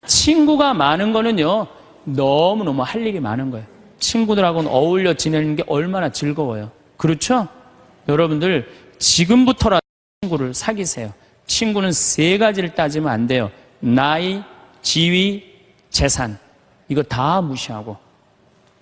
친구가 많은 거는요, 너무너무 할 일이 많은 거예요. 친구들하고는 어울려 지내는 게 얼마나 즐거워요. 그렇죠? 여러분들 지금부터라도 친구를 사귀세요. 친구는 3가지를 따지면 안 돼요. 나이, 지위, 재산. 이거 다 무시하고,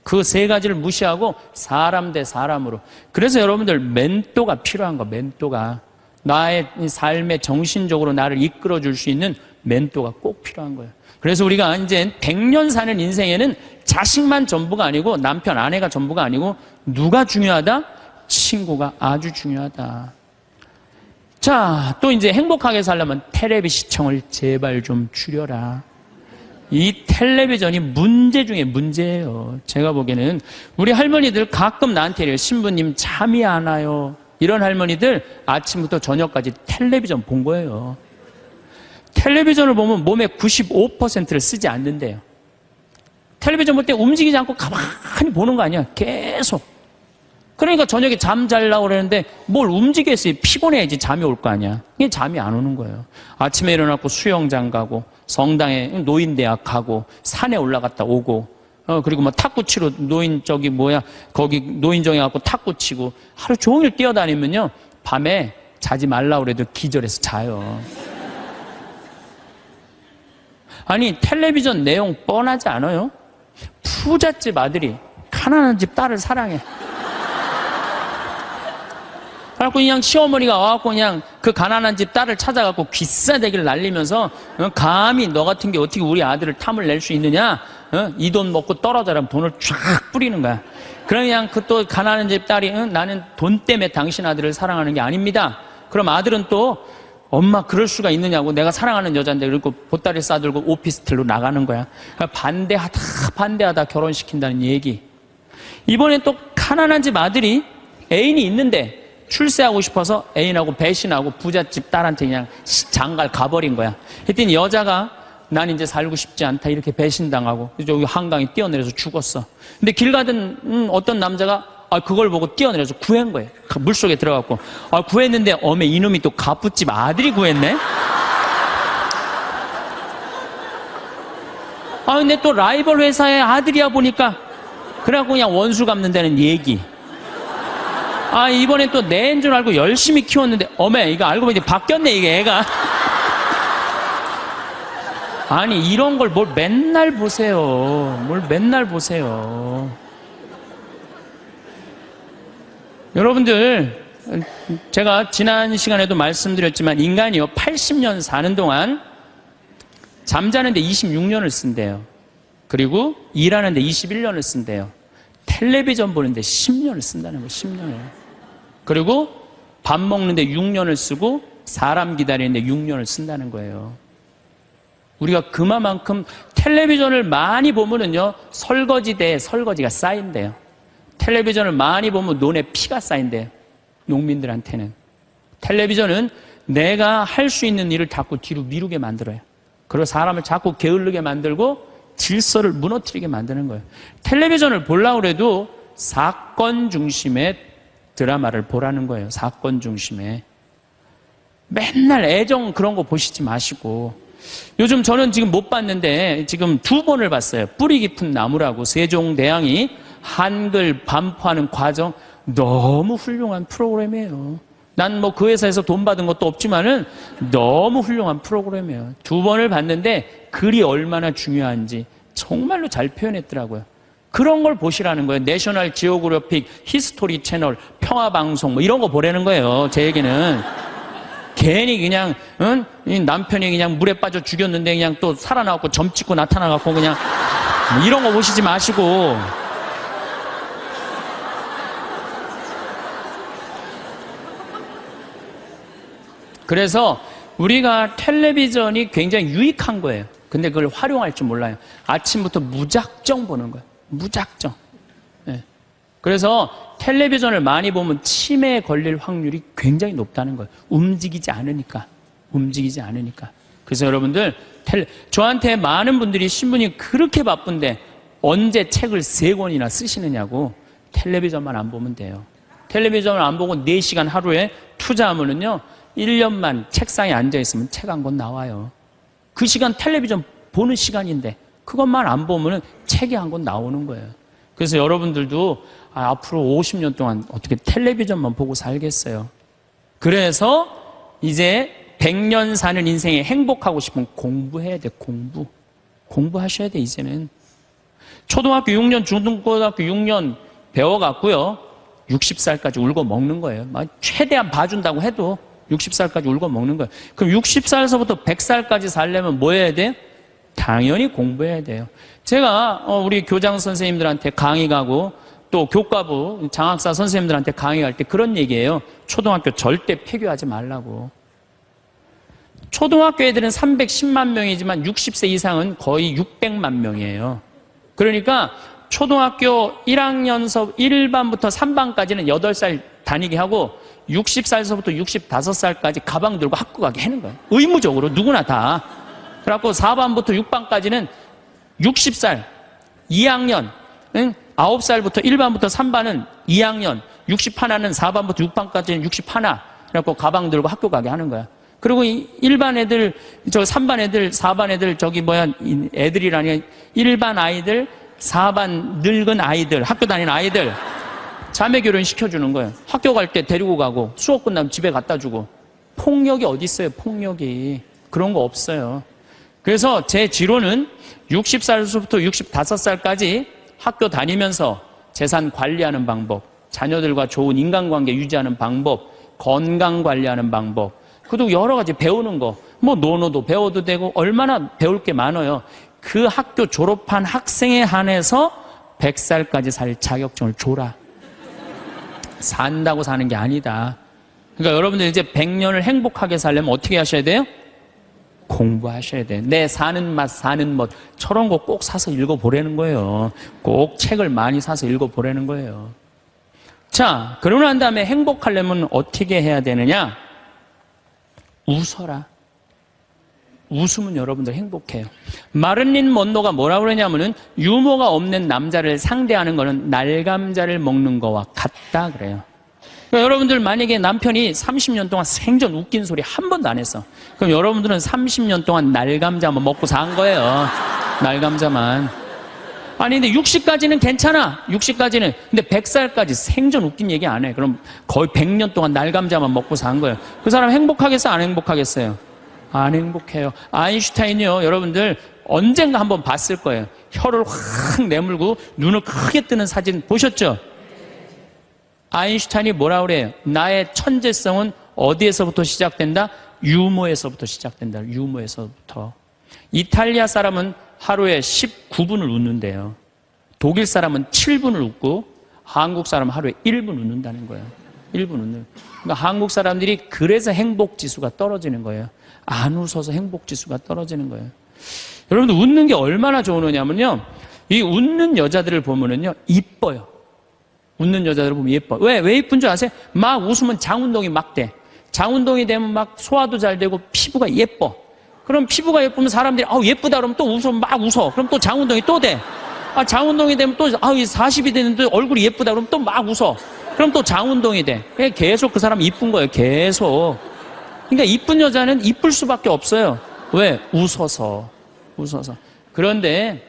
그 3가지를 무시하고 사람 대 사람으로. 그래서 여러분들 멘토가 필요한 거. 멘토가 나의 삶에 정신적으로 나를 이끌어 줄 수 있는 멘토가 꼭 필요한 거예요. 그래서 우리가 이제 100년 사는 인생에는 자식만 전부가 아니고, 남편, 아내가 전부가 아니고, 누가 중요하다? 친구가 아주 중요하다. 자, 또 이제 행복하게 살려면 텔레비 시청을 제발 좀 줄여라. 이 텔레비전이 문제 중에 문제예요. 제가 보기에는 우리 할머니들 가끔 나한테 이래요. 신부님 잠이 안 와요. 이런 할머니들 아침부터 저녁까지 텔레비전 본 거예요. 텔레비전을 보면 몸의 95%를 쓰지 않는데요. 텔레비전 볼 때 움직이지 않고 가만히 보는 거 아니야. 계속. 그러니까 저녁에 잠 자려고 그러는데 뭘 움직였어요. 피곤해야지 잠이 올 거 아니야. 이게 잠이 안 오는 거예요. 아침에 일어나고 수영장 가고, 성당에 노인대학 가고, 산에 올라갔다 오고, 그리고 뭐 탁구 치러 거기 노인정에 가고 탁구 치고, 하루 종일 뛰어다니면요, 밤에 자지 말라고 그래도 기절해서 자요. 아니, 텔레비전 내용 뻔하지 않아요? 부잣집 아들이 가난한 집 딸을 사랑해. 그래갖고 그냥 시어머니가 와갖고 그냥 그 가난한 집 딸을 찾아갖고 귀싸대기를 날리면서, 감히 너 같은 게 어떻게 우리 아들을 탐을 낼 수 있느냐? 이 돈 먹고 떨어져라 돈을 쫙 뿌리는 거야. 그러면 그 또 가난한 집 딸이, 나는 돈 때문에 당신 아들을 사랑하는 게 아닙니다. 그럼 아들은 또, 엄마 그럴 수가 있느냐고, 내가 사랑하는 여자인데, 그리고 보따리 싸들고 오피스텔로 나가는 거야. 반대하다 결혼시킨다는 얘기. 이번엔 또 가난한 집 아들이 애인이 있는데 출세하고 싶어서 애인하고 배신하고 부잣집 딸한테 그냥 장갈 가버린 거야. 했더니 여자가 난 이제 살고 싶지 않다 이렇게 배신당하고 여기 한강에 뛰어내려서 죽었어. 근데 길 가던 어떤 남자가 그걸 보고 뛰어내려서 구한 거예요. 물속에 들어갔고, 구했는데 어메 이놈이 또 가부집 아들이 구했네. 근데 또 라이벌 회사의 아들이야 보니까, 그래갖고 그냥 원수 갚는다는 얘기. 이번엔 또 내 애인 줄 알고 열심히 키웠는데, 어메, 이거 알고 보니 바뀌었네, 이게 애가. 아니, 이런 걸 뭘 맨날 보세요. 뭘 맨날 보세요. 여러분들, 제가 지난 시간에도 말씀드렸지만, 인간이요, 80년 사는 동안 잠자는데 26년을 쓴대요. 그리고 일하는데 21년을 쓴대요. 텔레비전 보는데 10년을 쓴다는 거예요. 10년을. 그리고 밥 먹는데 6년을 쓰고 사람 기다리는데 6년을 쓴다는 거예요. 우리가 그만큼 텔레비전을 많이 보면은요, 설거지대에 설거지가 쌓인대요. 텔레비전을 많이 보면 논에 피가 쌓인대요. 농민들한테는. 텔레비전은 내가 할 수 있는 일을 자꾸 뒤로 미루게 만들어요. 그리고 사람을 자꾸 게을르게 만들고 질서를 무너뜨리게 만드는 거예요. 텔레비전을 보려고 해도 사건 중심의 드라마를 보라는 거예요. 사건 중심의. 맨날 애정 그런 거 보시지 마시고. 요즘 저는 지금 못 봤는데 지금 2번을 봤어요. 뿌리 깊은 나무라고, 세종대왕이 한글 반포하는 과정. 너무 훌륭한 프로그램이에요. 난 뭐 그 회사에서 돈 받은 것도 없지만은 너무 훌륭한 프로그램이에요. 2번을 봤는데 글이 얼마나 중요한지 정말로 잘 표현했더라고요. 그런 걸 보시라는 거예요. 내셔널 지오그래픽, 히스토리 채널, 평화방송 뭐 이런 거 보라는 거예요. 제 얘기는. 괜히 그냥 이 남편이 그냥 물에 빠져 죽였는데 그냥 또 살아나갖고 점 찍고 나타나갖고 그냥 이런 거 보시지 마시고. 그래서 우리가 텔레비전이 굉장히 유익한 거예요. 근데 그걸 활용할 줄 몰라요. 아침부터 무작정 보는 거예요. 무작정. 네. 그래서 텔레비전을 많이 보면 치매에 걸릴 확률이 굉장히 높다는 거예요. 움직이지 않으니까. 그래서 여러분들, 저한테 많은 분들이 신부님 그렇게 바쁜데 언제 책을 3권이나 쓰시느냐고. 텔레비전만 안 보면 돼요. 텔레비전을 안 보고 4시간 하루에 투자하면은요, 1년만 책상에 앉아있으면 책 한 권 나와요. 그 시간 텔레비전 보는 시간인데 그것만 안 보면은 책이 한 권 나오는 거예요. 그래서 여러분들도 앞으로 50년 동안 어떻게 텔레비전만 보고 살겠어요. 그래서 이제 100년 사는 인생에 행복하고 싶으면 공부해야 돼. 공부하셔야 돼. 이제는 초등학교 6년 중등고등학교 6년 배워갖고요 60살까지 울고 먹는 거예요. 최대한 봐준다고 해도 60살까지 울고 먹는 거예요. 그럼 60살서부터 100살까지 살려면 뭐 해야 돼? 당연히 공부해야 돼요. 제가 우리 교장 선생님들한테 강의 가고 또 교과부 장학사 선생님들한테 강의할 때 그런 얘기예요. 초등학교 절대 폐교하지 말라고. 초등학교 애들은 310만 명이지만 60세 이상은 거의 600만 명이에요. 그러니까 초등학교 1학년서 1반부터 3반까지는 8살 다니게 하고 60살서부터 65살까지 가방 들고 학교 가게 하는 거예요. 의무적으로 누구나 다. 그래갖고 4반부터 6반까지는 60살 2학년 9살부터 1반부터 3반은 2학년 61는 4반부터 6반까지는 61 그래갖고 가방 들고 학교 가게 하는 거야. 그리고 1반 애들, 3반 애들, 4반 애들, 애들이라니 1반 아이들, 4반 늙은 아이들, 학교 다니는 아이들 자매 결혼 시켜주는 거예요. 학교 갈 때 데리고 가고 수업 끝나면 집에 갖다 주고. 폭력이 어디 있어요? 폭력이. 그런 거 없어요. 그래서 제 지론은 60살부터 65살까지 학교 다니면서 재산 관리하는 방법, 자녀들과 좋은 인간관계 유지하는 방법, 건강 관리하는 방법, 그리고 여러 가지 배우는 거, 논어도 배워도 되고 얼마나 배울 게 많아요. 그 학교 졸업한 학생에 한해서 100살까지 살 자격증을 줘라. 산다고 사는 게 아니다. 그러니까 여러분들 이제 100년을 행복하게 살려면 어떻게 하셔야 돼요? 공부하셔야 돼요. 내 사는 맛, 사는 멋 저런 거 꼭 사서 읽어보라는 거예요. 꼭 책을 많이 사서 읽어보라는 거예요. 자, 그러고 난 다음에 행복하려면 어떻게 해야 되느냐? 웃어라. 웃으면 여러분들 행복해요. 마를린 먼로가 뭐라고 그러냐면은 유머가 없는 남자를 상대하는 거는 날감자를 먹는 거와 같다 그래요. 그러니까 여러분들 만약에 남편이 30년 동안 생전 웃긴 소리 한 번도 안 했어. 그럼 여러분들은 30년 동안 날감자만 먹고 산 거예요. 날감자만. 아니 근데 60까지는 괜찮아. 60까지는. 근데 100살까지 생전 웃긴 얘기 안 해. 그럼 거의 100년 동안 날감자만 먹고 산 거예요. 그 사람 행복하겠어요? 안 행복하겠어요? 안 행복해요. 아인슈타인이요. 여러분들 언젠가 한번 봤을 거예요. 혀를 확 내물고 눈을 크게 뜨는 사진 보셨죠? 아인슈타인이 뭐라 그래요? 나의 천재성은 어디에서부터 시작된다? 유머에서부터 시작된다. 유머에서부터. 이탈리아 사람은 하루에 19분을 웃는데요. 독일 사람은 7분을 웃고 한국 사람은 하루에 1분 웃는다는 거예요. 1분 웃는. 그러니까 한국 사람들이 그래서 행복지수가 떨어지는 거예요. 안 웃어서 행복지수가 떨어지는 거예요. 여러분들 웃는 게 얼마나 좋으냐면요. 이 웃는 여자들을 보면은요, 이뻐요. 웃는 여자들을 보면 예뻐. 왜 이쁜 줄 아세요? 막 웃으면 장운동이 막 돼. 장운동이 되면 막 소화도 잘 되고 피부가 예뻐. 그럼 피부가 예쁘면 사람들이 예쁘다 그러면 또 웃으면 막 웃어. 그럼 또 장운동이 또 돼. 장운동이 되면 또 40이 되는데 얼굴이 예쁘다 그러면 또 막 웃어. 그럼 또 장운동이 돼. 계속 그 사람 이쁜 거예요. 계속. 그러니까 이쁜 여자는 이쁠 수밖에 없어요. 왜? 웃어서. 그런데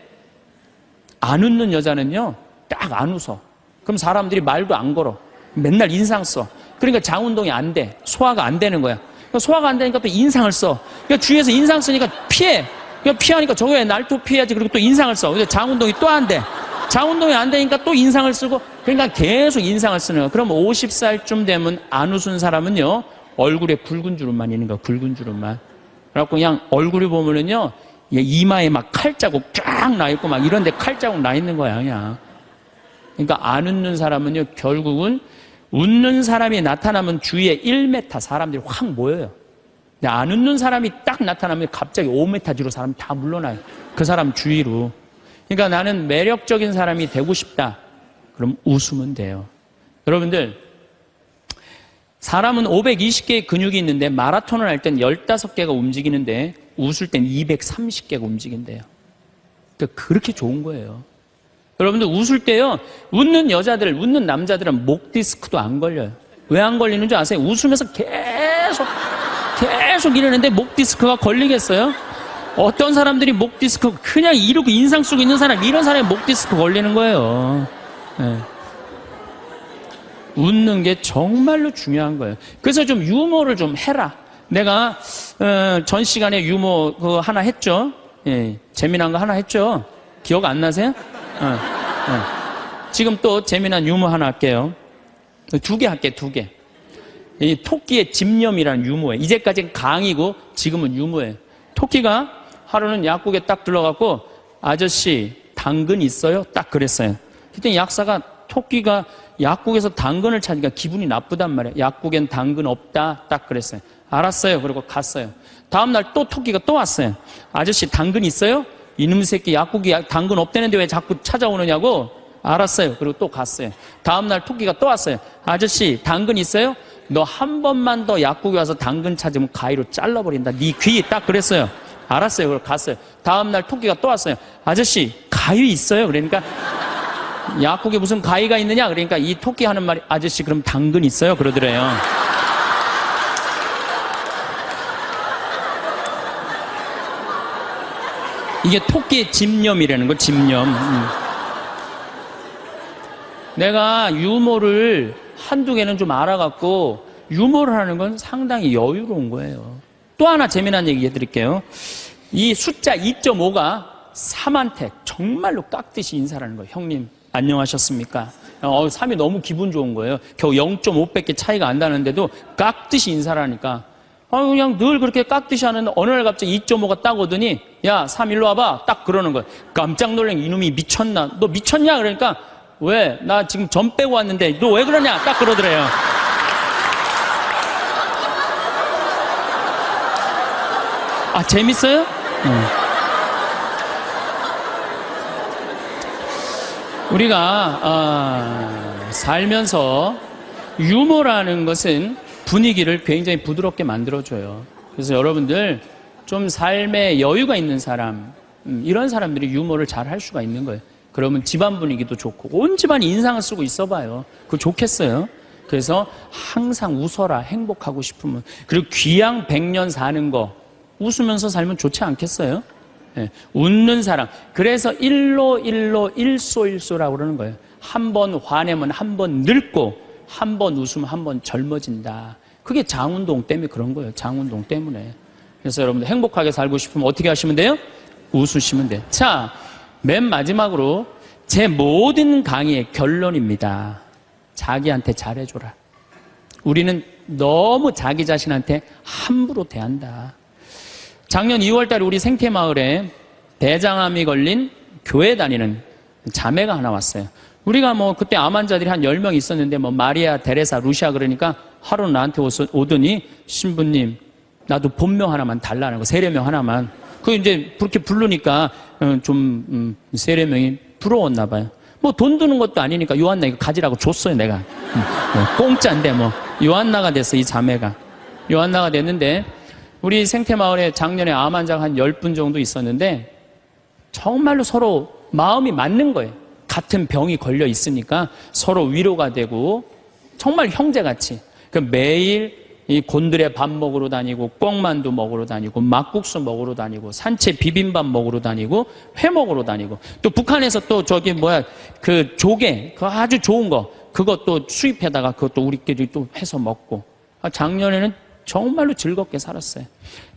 안 웃는 여자는요, 딱 안 웃어. 그럼 사람들이 말도 안 걸어. 맨날 인상 써. 그러니까 장운동이 안 돼. 소화가 안 되는 거야. 소화가 안 되니까 또 인상을 써. 그러니까 주위에서 인상 쓰니까 피해. 그러니까 피하니까 저거 왜 날 또 피해야지. 그리고 또 인상을 써. 근데 장운동이 또 안 돼. 장운동이 안 되니까 또 인상을 쓰고. 그러니까 계속 인상을 쓰는 거야. 그럼 50살쯤 되면 안 웃은 사람은요, 얼굴에 굵은 주름만 있는 거야. 굵은 주름만. 그래갖고 그냥 얼굴이 보면은요, 이마에 막 칼자국 쫙 나 있고 막 이런데 칼자국 나 있는 거야, 그냥. 그러니까 안 웃는 사람은요, 결국은 웃는 사람이 나타나면 주위에 1m 사람들이 확 모여요. 근데 안 웃는 사람이 딱 나타나면 갑자기 5m 뒤로 사람이 다 물러나요. 그 사람 주위로. 그러니까 나는 매력적인 사람이 되고 싶다. 그럼 웃으면 돼요. 여러분들, 사람은 520개의 근육이 있는데 마라톤을 할 땐 15개가 움직이는데 웃을 땐 230개가 움직인대요. 그러니까 그렇게 좋은 거예요. 여러분들 웃을 때요, 웃는 여자들, 웃는 남자들은 목 디스크도 안 걸려요. 왜 안 걸리는 줄 아세요? 웃으면서 계속 이러는데 목 디스크가 걸리겠어요? 어떤 사람들이 목 디스크 그냥 이러고 인상 쓰고 있는 사람, 이런 사람이 목 디스크 걸리는 거예요. 네. 웃는 게 정말로 중요한 거예요. 그래서 좀 유머를 좀 해라. 내가 전 시간에 유머 그거 하나 했죠. 예, 재미난 거 하나 했죠. 기억 안 나세요? 지금 또 재미난 유머 하나 할게요. 2개 할게요. 2개. 이 토끼의 집념이라는 유머예요. 이제까지는 강의고 지금은 유머예요. 토끼가 하루는 약국에 딱 들러가고 아저씨 당근 있어요? 딱 그랬어요. 그때 약사가 토끼가 약국에서 당근을 찾으니까 기분이 나쁘단 말이에요. 약국엔 당근 없다 딱 그랬어요. 알았어요. 그리고 갔어요. 다음날 또 토끼가 또 왔어요. 아저씨 당근 있어요? 이놈 새끼 약국에 당근 없다는데 왜 자꾸 찾아오느냐고. 알았어요. 그리고 또 갔어요. 다음날 토끼가 또 왔어요. 아저씨 당근 있어요? 너 한 번만 더 약국에 와서 당근 찾으면 가위로 잘라버린다. 네 귀 딱 그랬어요. 알았어요. 그리고 갔어요. 다음날 토끼가 또 왔어요. 아저씨 가위 있어요? 그러니까 약국에 무슨 가위가 있느냐? 그러니까 이 토끼 하는 말이 아저씨 그럼 당근 있어요? 그러더래요. 이게 토끼의 집념이라는 거, 집념. 내가 유머를 한두 개는 좀 알아갖고 유머를 하는 건 상당히 여유로운 거예요. 또 하나 재미난 얘기 해드릴게요. 이 숫자 2.5가 3한테 정말로 깍듯이 인사를 하는 거예요. 형님 안녕하셨습니까? 3이 너무 기분 좋은 거예요. 겨우 0.5밖에 차이가 안 나는데도 깍듯이 인사를 하니까 그냥 늘 그렇게 깍듯이 하는데 어느 날 갑자기 2.5가 딱 오더니 야 3 일로 와봐 딱 그러는 거예요. 깜짝 놀란 이놈이 미쳤나? 너 미쳤냐? 그러니까 왜? 나 지금 점 빼고 왔는데 너 왜 그러냐? 딱 그러더래요. 재밌어요? 우리가 살면서 유머라는 것은 분위기를 굉장히 부드럽게 만들어줘요. 그래서 여러분들 좀 삶에 여유가 있는 사람, 이런 사람들이 유머를 잘 할 수가 있는 거예요. 그러면 집안 분위기도 좋고 온 집안이 인상을 쓰고 있어봐요. 그거 좋겠어요. 그래서 항상 웃어라. 행복하고 싶으면. 그리고 귀양 100년 사는 거 웃으면서 살면 좋지 않겠어요? 네. 웃는 사람. 그래서 일소라고 그러는 거예요. 한 번 화내면 한 번 늙고 한 번 웃으면 한 번 젊어진다. 그게 장운동 때문에 그런 거예요. 장운동 때문에. 그래서 여러분들 행복하게 살고 싶으면 어떻게 하시면 돼요? 웃으시면 돼요. 자, 맨 마지막으로 제 모든 강의의 결론입니다. 자기한테 잘해줘라. 우리는 너무 자기 자신한테 함부로 대한다. 작년 2월달에 우리 생태마을에 대장암이 걸린 교회 다니는 자매가 하나 왔어요. 우리가 그때 암 환자들이 한 10명 있었는데 마리아, 데레사, 루시아 그러니까 하루 나한테 오더니 신부님 나도 본명 하나만 달라는 거, 세례명 하나만. 이제 그렇게 부르니까 좀 세례명이 부러웠나 봐요. 돈 드는 것도 아니니까 요한나 이거 가지라고 줬어요 내가. 공짜인데 요한나가 됐어 이 자매가. 요한나가 됐는데 우리 생태마을에 작년에 암 환자가 한 10분 정도 있었는데 정말로 서로 마음이 맞는 거예요. 같은 병이 걸려 있으니까 서로 위로가 되고 정말 형제같이. 매일 이 곤드레 밥 먹으러 다니고 뻥만두 먹으러 다니고 막국수 먹으러 다니고 산채 비빔밥 먹으러 다니고 회 먹으러 다니고 또 북한에서 또 그 조개 그 아주 좋은 거 그것도 수입해다가 그것도 우리끼리 또 해서 먹고 작년에는 정말로 즐겁게 살았어요.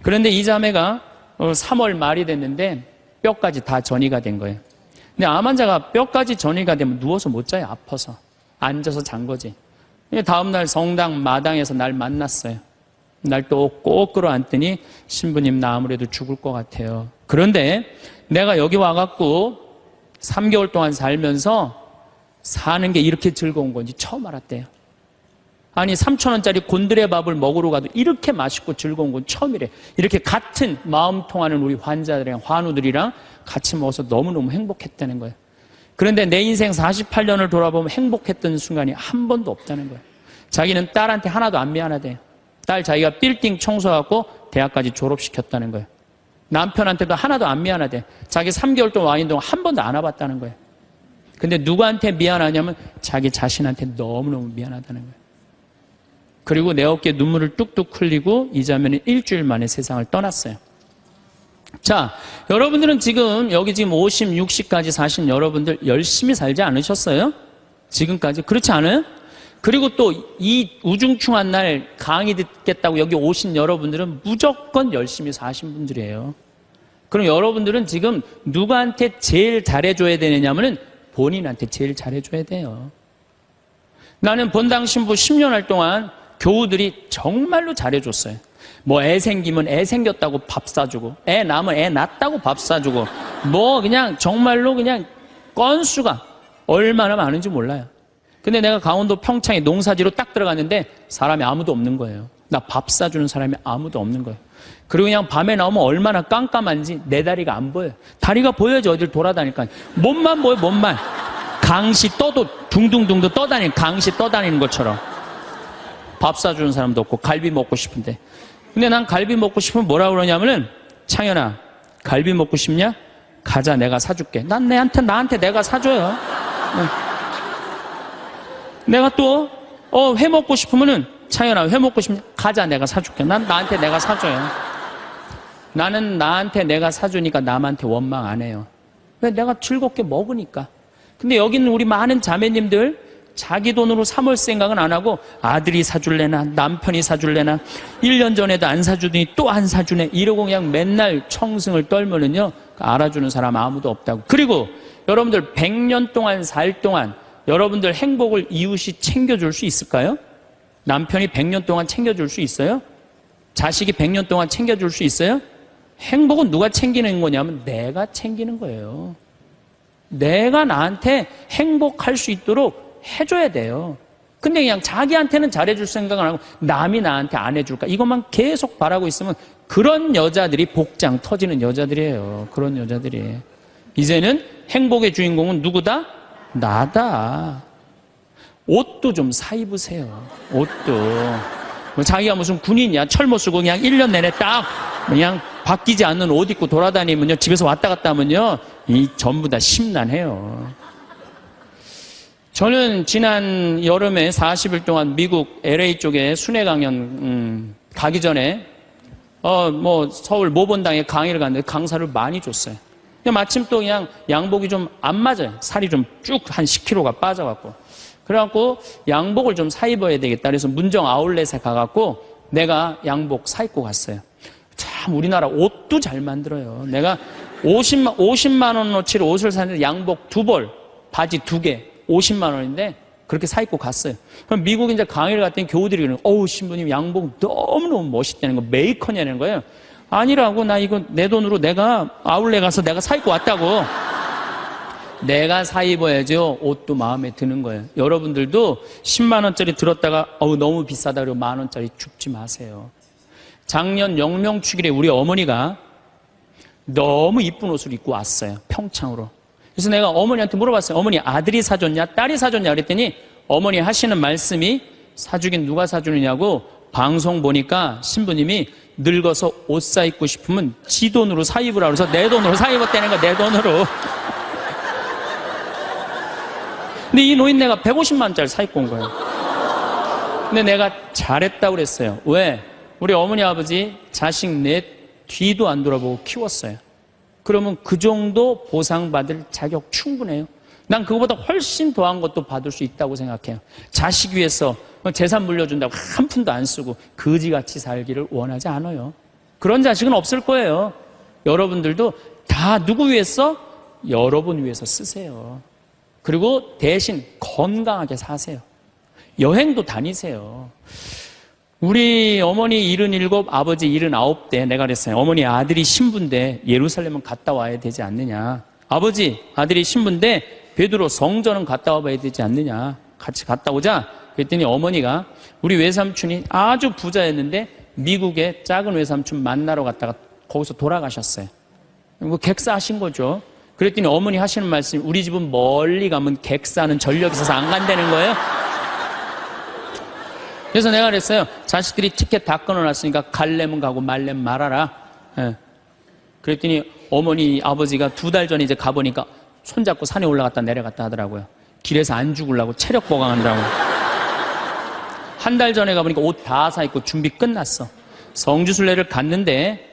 그런데 이 자매가 3월 말이 됐는데 뼈까지 다 전이가 된 거예요. 근데 암 환자가 뼈까지 전이가 되면 누워서 못 자요. 아파서. 앉아서 잔 거지. 다음날 성당 마당에서 날 만났어요. 날 또 꼭 끌어안더니 신부님 나 아무래도 죽을 것 같아요. 그런데 내가 여기 와갖고 3개월 동안 살면서 사는 게 이렇게 즐거운 건지 처음 알았대요. 아니 3,000원짜리 곤드레 밥을 먹으러 가도 이렇게 맛있고 즐거운 건 처음이래. 이렇게 같은 마음 통하는 우리 환자들이랑 환우들이랑 같이 먹어서 너무너무 행복했다는 거예요. 그런데 내 인생 48년을 돌아보면 행복했던 순간이 한 번도 없다는 거예요. 자기는 딸한테 하나도 안 미안하대요. 딸 자기가 빌딩 청소하고 대학까지 졸업시켰다는 거예요. 남편한테도 하나도 안 미안하대. 자기 3개월 동안 와 있는 동안 한 번도 안 와봤다는 거예요. 근데 누구한테 미안하냐면 자기 자신한테 너무너무 미안하다는 거예요. 그리고 내 어깨에 눈물을 뚝뚝 흘리고 이 자매는 일주일 만에 세상을 떠났어요. 자, 여러분들은 지금 여기 지금 50, 60까지 사신 여러분들 열심히 살지 않으셨어요? 지금까지 그렇지 않아요? 그리고 또 이 우중충한 날 강의 듣겠다고 여기 오신 여러분들은 무조건 열심히 사신 분들이에요. 그럼 여러분들은 지금 누구한테 제일 잘해줘야 되느냐면은 본인한테 제일 잘해줘야 돼요. 나는 본당 신부 10년 할 동안 교우들이 정말로 잘해줬어요. 뭐 애 생기면 애 생겼다고 밥 사주고, 애 낳으면 애 낳았다고 밥 사주고, 뭐 그냥 정말로 그냥 건수가 얼마나 많은지 몰라요. 근데 내가 강원도 평창에 농사지로 딱 들어갔는데 사람이 아무도 없는 거예요. 나 밥 사주는 사람이 아무도 없는 거예요. 그리고 그냥 밤에 나오면 얼마나 깜깜한지 내 다리가 안 보여요. 다리가 보여야지 어딜 돌아다니까. 몸만 보여, 몸만. 강시 떠도 둥둥둥둥 떠다니는, 강시 떠다니는 것처럼. 밥 사주는 사람도 없고 갈비 먹고 싶은데. 근데 난 갈비 먹고 싶으면 뭐라 그러냐면은, 창현아, 갈비 먹고 싶냐? 가자, 내가 사줄게. 난 나한테 내가 사줘요. 내가 또 회 먹고 싶으면은, 창현아, 회 먹고 싶냐? 가자, 내가 사줄게. 난 나한테 내가 사줘요. 나는 나한테 내가 사주니까 남한테 원망 안 해요. 왜? 내가 즐겁게 먹으니까. 근데 여기는 우리 많은 자매님들 자기 돈으로 사 먹을 생각은 안 하고 아들이 사줄래나 남편이 사줄래나 1년 전에도 안 사주더니 또 안 사주네 이러고 그냥 맨날 청승을 떨면은요 알아주는 사람 아무도 없다고. 그리고 여러분들 100년 동안 살 동안 여러분들 행복을 이웃이 챙겨줄 수 있을까요? 남편이 100년 동안 챙겨줄 수 있어요? 자식이 100년 동안 챙겨줄 수 있어요? 행복은 누가 챙기는 거냐면 내가 챙기는 거예요. 내가 나한테 행복할 수 있도록 해줘야 돼요. 근데 그냥 자기한테는 잘해줄 생각을 안 하고 남이 나한테 안 해줄까 이것만 계속 바라고 있으면 그런 여자들이 복장 터지는 여자들이에요. 그런 여자들이. 이제는 행복의 주인공은 누구다? 나다. 옷도 좀 사 입으세요. 옷도. 뭐 자기가 무슨 군인이야. 철모 쓰고 그냥 1년 내내 딱 그냥 바뀌지 않는 옷 입고 돌아다니면요. 집에서 왔다 갔다 하면요. 이 전부 다 심란해요. 저는 지난 여름에 40일 동안 미국 LA 쪽에 순회 강연 가기 전에 서울 모본당에 강의를 갔는데 강사를 많이 줬어요. 근데 마침 또 그냥 양복이 좀 안 맞아요. 살이 좀 쭉 한 10kg가 빠져갖고. 그래갖고 양복을 좀 사 입어야 되겠다. 그래서 문정 아울렛에 가갖고 내가 양복 사 입고 갔어요. 참 우리나라 옷도 잘 만들어요. 내가 50만 원어치를 옷을 샀는데 양복 2벌, 바지 2개, 50만 원인데 그렇게 사 입고 갔어요. 그럼 미국 이제 강의를 갔더니 교우들이 그러는 거예요. 신부님 양복 너무너무 멋있다는 거, 메이커냐는 거예요. 아니라고, 나 이거 내 돈으로 내가 아울렛 가서 내가 사 입고 왔다고. 내가 사 입어야죠. 옷도 마음에 드는 거예요. 여러분들도 10만 원짜리 들었다가 너무 비싸다 그러고 만 원짜리 줍지 마세요. 작년 영명축일에 우리 어머니가 너무 이쁜 옷을 입고 왔어요. 평창으로. 그래서 내가 어머니한테 물어봤어요. 어머니 아들이 사줬냐 딸이 사줬냐 그랬더니 어머니 하시는 말씀이 사주긴 누가 사주느냐고 방송 보니까 신부님이 늙어서 옷 사 입고 싶으면 지 돈으로 사 입으라 그래서 내 돈으로 사 입었다는 거야. 내 돈으로. 근데 이 노인네가 150만 원짜리 사 입고 온 거예요. 근데 내가 잘했다고 그랬어요. 왜? 우리 어머니 아버지 자식 내 뒤도 안 돌아보고 키웠어요. 그러면 그 정도 보상받을 자격 충분해요. 난 그거보다 훨씬 더한 것도 받을 수 있다고 생각해요. 자식 위해서 재산 물려준다고 한 푼도 안 쓰고 거지같이 살기를 원하지 않아요. 그런 자식은 없을 거예요. 여러분들도 다 누구 위해서? 여러분 위해서 쓰세요. 그리고 대신 건강하게 사세요. 여행도 다니세요. 우리 어머니 77, 아버지 79 때 내가 그랬어요. 어머니 아들이 신부인데 예루살렘은 갔다 와야 되지 않느냐. 아버지 아들이 신부인데 베드로 성전은 갔다 와봐야 되지 않느냐. 같이 갔다 오자. 그랬더니 어머니가 우리 외삼촌이 아주 부자였는데 미국에 작은 외삼촌 만나러 갔다가 거기서 돌아가셨어요. 객사하신 거죠. 그랬더니 어머니 하시는 말씀이 우리 집은 멀리 가면 객사는 전력이 있어서 안 간다는 거예요. 그래서 내가 그랬어요. 자식들이 티켓 다 끊어놨으니까 갈래면 가고 말래면 말아라. 예. 그랬더니 어머니 아버지가 2달 전에 이제 가보니까 손잡고 산에 올라갔다 내려갔다 하더라고요. 길에서 안 죽으려고 체력 보강한다고. 한 달 전에 가보니까 옷 다 사 입고 준비 끝났어. 성지순례를 갔는데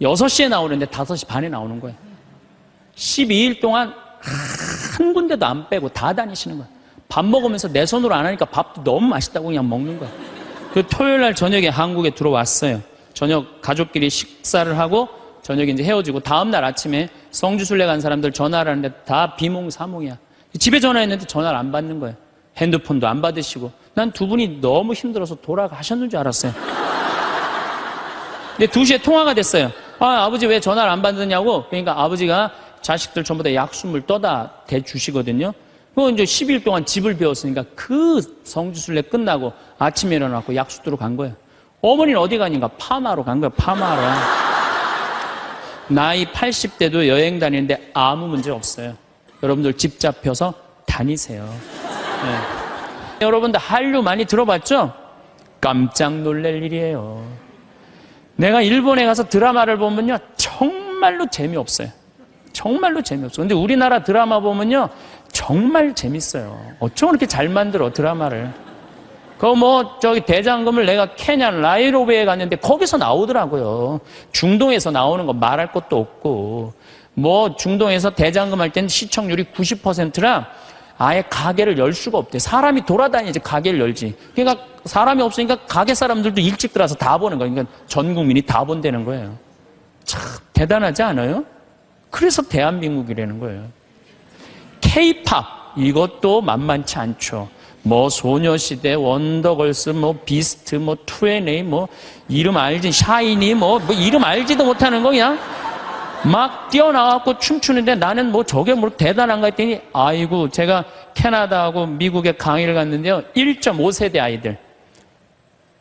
6시에 나오는데 5시 반에 나오는 거예요. 12일 동안 한 군데도 안 빼고 다 다니시는 거예요. 밥 먹으면서 내 손으로 안 하니까 밥도 너무 맛있다고 그냥 먹는 거예요. 그 토요일 날 저녁에 한국에 들어왔어요. 저녁 가족끼리 식사를 하고 저녁에 이제 헤어지고 다음날 아침에 성지순례 간 사람들 전화를 하는데 다 비몽사몽이야. 집에 전화했는데 전화를 안 받는 거예요. 핸드폰도 안 받으시고. 난 두 분이 너무 힘들어서 돌아가셨는 줄 알았어요. 근데 2시에 통화가 됐어요. 아버지 왜 전화를 안 받느냐고. 그러니까 아버지가 자식들 전부 다 약수물 떠다 대주시거든요. 그 이제 10일 동안 집을 비웠으니까 그 성지순례 끝나고 아침에 일어나고 약수도로 간 거예요. 어머니는 어디 가니까 파마로 간 거예요. 파마로. 나이 80대도 여행 다니는데 아무 문제 없어요. 여러분들 집 잡혀서 다니세요. 네. 여러분들 한류 많이 들어봤죠? 깜짝 놀랄 일이에요. 내가 일본에 가서 드라마를 보면요, 정말로 재미없어요. 정말로 재미없어요. 근데 우리나라 드라마 보면요, 정말 재밌어요. 어쩜 그렇게 잘 만들어, 드라마를. 저기 대장금을 내가 케냐 나이로비에 갔는데 거기서 나오더라고요. 중동에서 나오는 거 말할 것도 없고. 중동에서 대장금 할 때는 시청률이 90%라 아예 가게를 열 수가 없대. 사람이 돌아다니지 가게를 열지. 그러니까 사람이 없으니까 가게 사람들도 일찍 들어와서 다 보는 거예요. 그러니까 전 국민이 다 본다는 거예요. 참 대단하지 않아요? 그래서 대한민국이라는 거예요. K-팝 이것도 만만치 않죠. 소녀시대, 원더걸스, 비스트, 2NA, 이름 알지, 샤이니, 이름 알지도 못하는 거 그냥 막 뛰어나와갖고 춤추는데 나는 저게 대단한가 했더니 아이고 제가 캐나다하고 미국에 강의를 갔는데요. 1.5세대 아이들.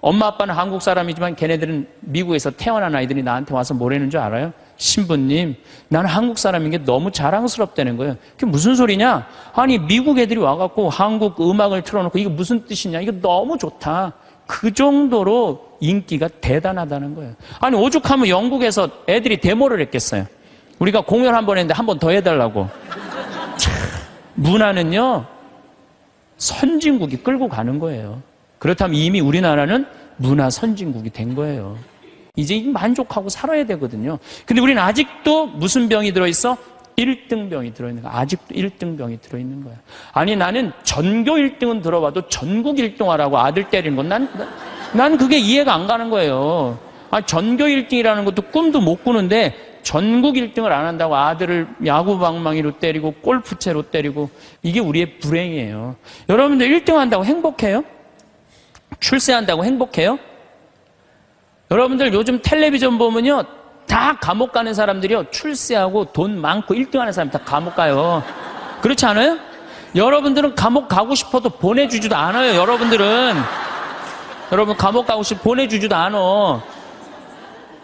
엄마 아빠는 한국 사람이지만 걔네들은 미국에서 태어난 아이들이 나한테 와서 뭐라는 줄 알아요? 신부님, 나는 한국 사람인 게 너무 자랑스럽다는 거예요. 그게 무슨 소리냐? 아니 미국 애들이 와갖고 한국 음악을 틀어놓고 이게 무슨 뜻이냐? 이거 너무 좋다. 그 정도로 인기가 대단하다는 거예요. 아니 오죽하면 영국에서 애들이 데모를 했겠어요. 우리가 공연 한 번 했는데 한 번 더 해달라고. 참, 문화는요 선진국이 끌고 가는 거예요. 그렇다면 이미 우리나라는 문화 선진국이 된 거예요. 이제 만족하고 살아야 되거든요. 근데 우리는 아직도 무슨 병이 들어있어? 1등병이 들어있는 거야. 아직도 1등병이 들어있는 거야. 아니 나는 전교 1등은 들어봐도 전국 1등 하라고 아들 때리는 건 난 그게 이해가 안 가는 거예요. 전교 1등이라는 것도 꿈도 못 꾸는데 전국 1등을 안 한다고 아들을 야구방망이로 때리고 골프채로 때리고 이게 우리의 불행이에요. 여러분들 1등 한다고 행복해요? 출세한다고 행복해요? 여러분들 요즘 텔레비전 보면요 다 감옥 가는 사람들이요 출세하고 돈 많고 1등 하는 사람 다 감옥 가요. 그렇지 않아요? 여러분들은 감옥 가고 싶어도 보내주지도 않아요. 여러분 감옥 가고 싶어 보내주지도 않아.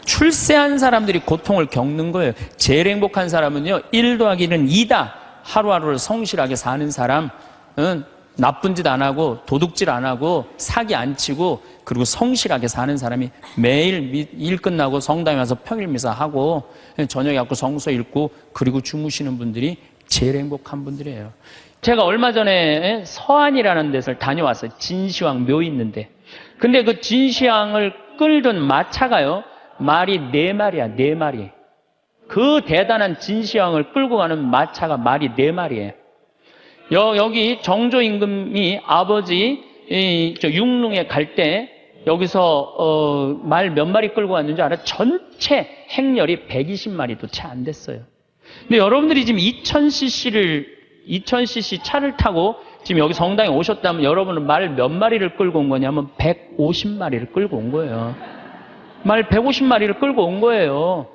출세한 사람들이 고통을 겪는 거예요. 제일 행복한 사람은요 1 더하기는 2다. 하루하루를 성실하게 사는 사람은 나쁜 짓 안 하고 도둑질 안 하고 사기 안 치고 그리고 성실하게 사는 사람이 매일 일 끝나고 성당에 와서 평일 미사하고 저녁에 갖고 성서 읽고 그리고 주무시는 분들이 제일 행복한 분들이에요. 제가 얼마 전에 서안이라는 데를 다녀왔어요. 진시황 묘 있는데. 근데 그 진시황을 끌던 마차가요 말이 4마리야 4마리. 그 대단한 진시황을 끌고 가는 마차가 말이 4마리예요. 여기 정조 임금이 아버지 육릉에 갈 때 여기서 말 몇 마리 끌고 왔는지 알아요? 전체 행렬이 120마리도 채 안 됐어요. 근데 여러분들이 지금 2000cc 차를 타고 지금 여기 성당에 오셨다면 여러분은 말 몇 마리를 끌고 온 거냐면 150마리를 끌고 온 거예요. 말 150마리를 끌고 온 거예요.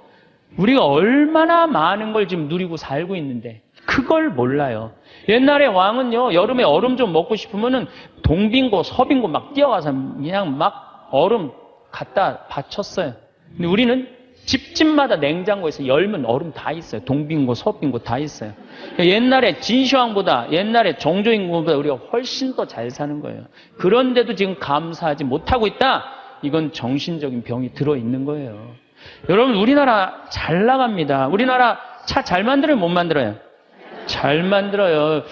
우리가 얼마나 많은 걸 지금 누리고 살고 있는데 그걸 몰라요. 옛날에 왕은요 여름에 얼음 좀 먹고 싶으면은 동빙고 서빙고 막 뛰어가서 그냥 막 얼음 갖다 바쳤어요. 근데 우리는 집집마다 냉장고에서 열면 얼음 다 있어요. 동빙고 서빙고 다 있어요. 옛날에 진시황보다 옛날에 정조임금보다 우리가 훨씬 더 잘 사는 거예요. 그런데도 지금 감사하지 못하고 있다. 이건 정신적인 병이 들어있는 거예요. 여러분 우리나라 잘 나갑니다. 우리나라 차 잘 만들어요 못 만들어요? 잘 만들어요.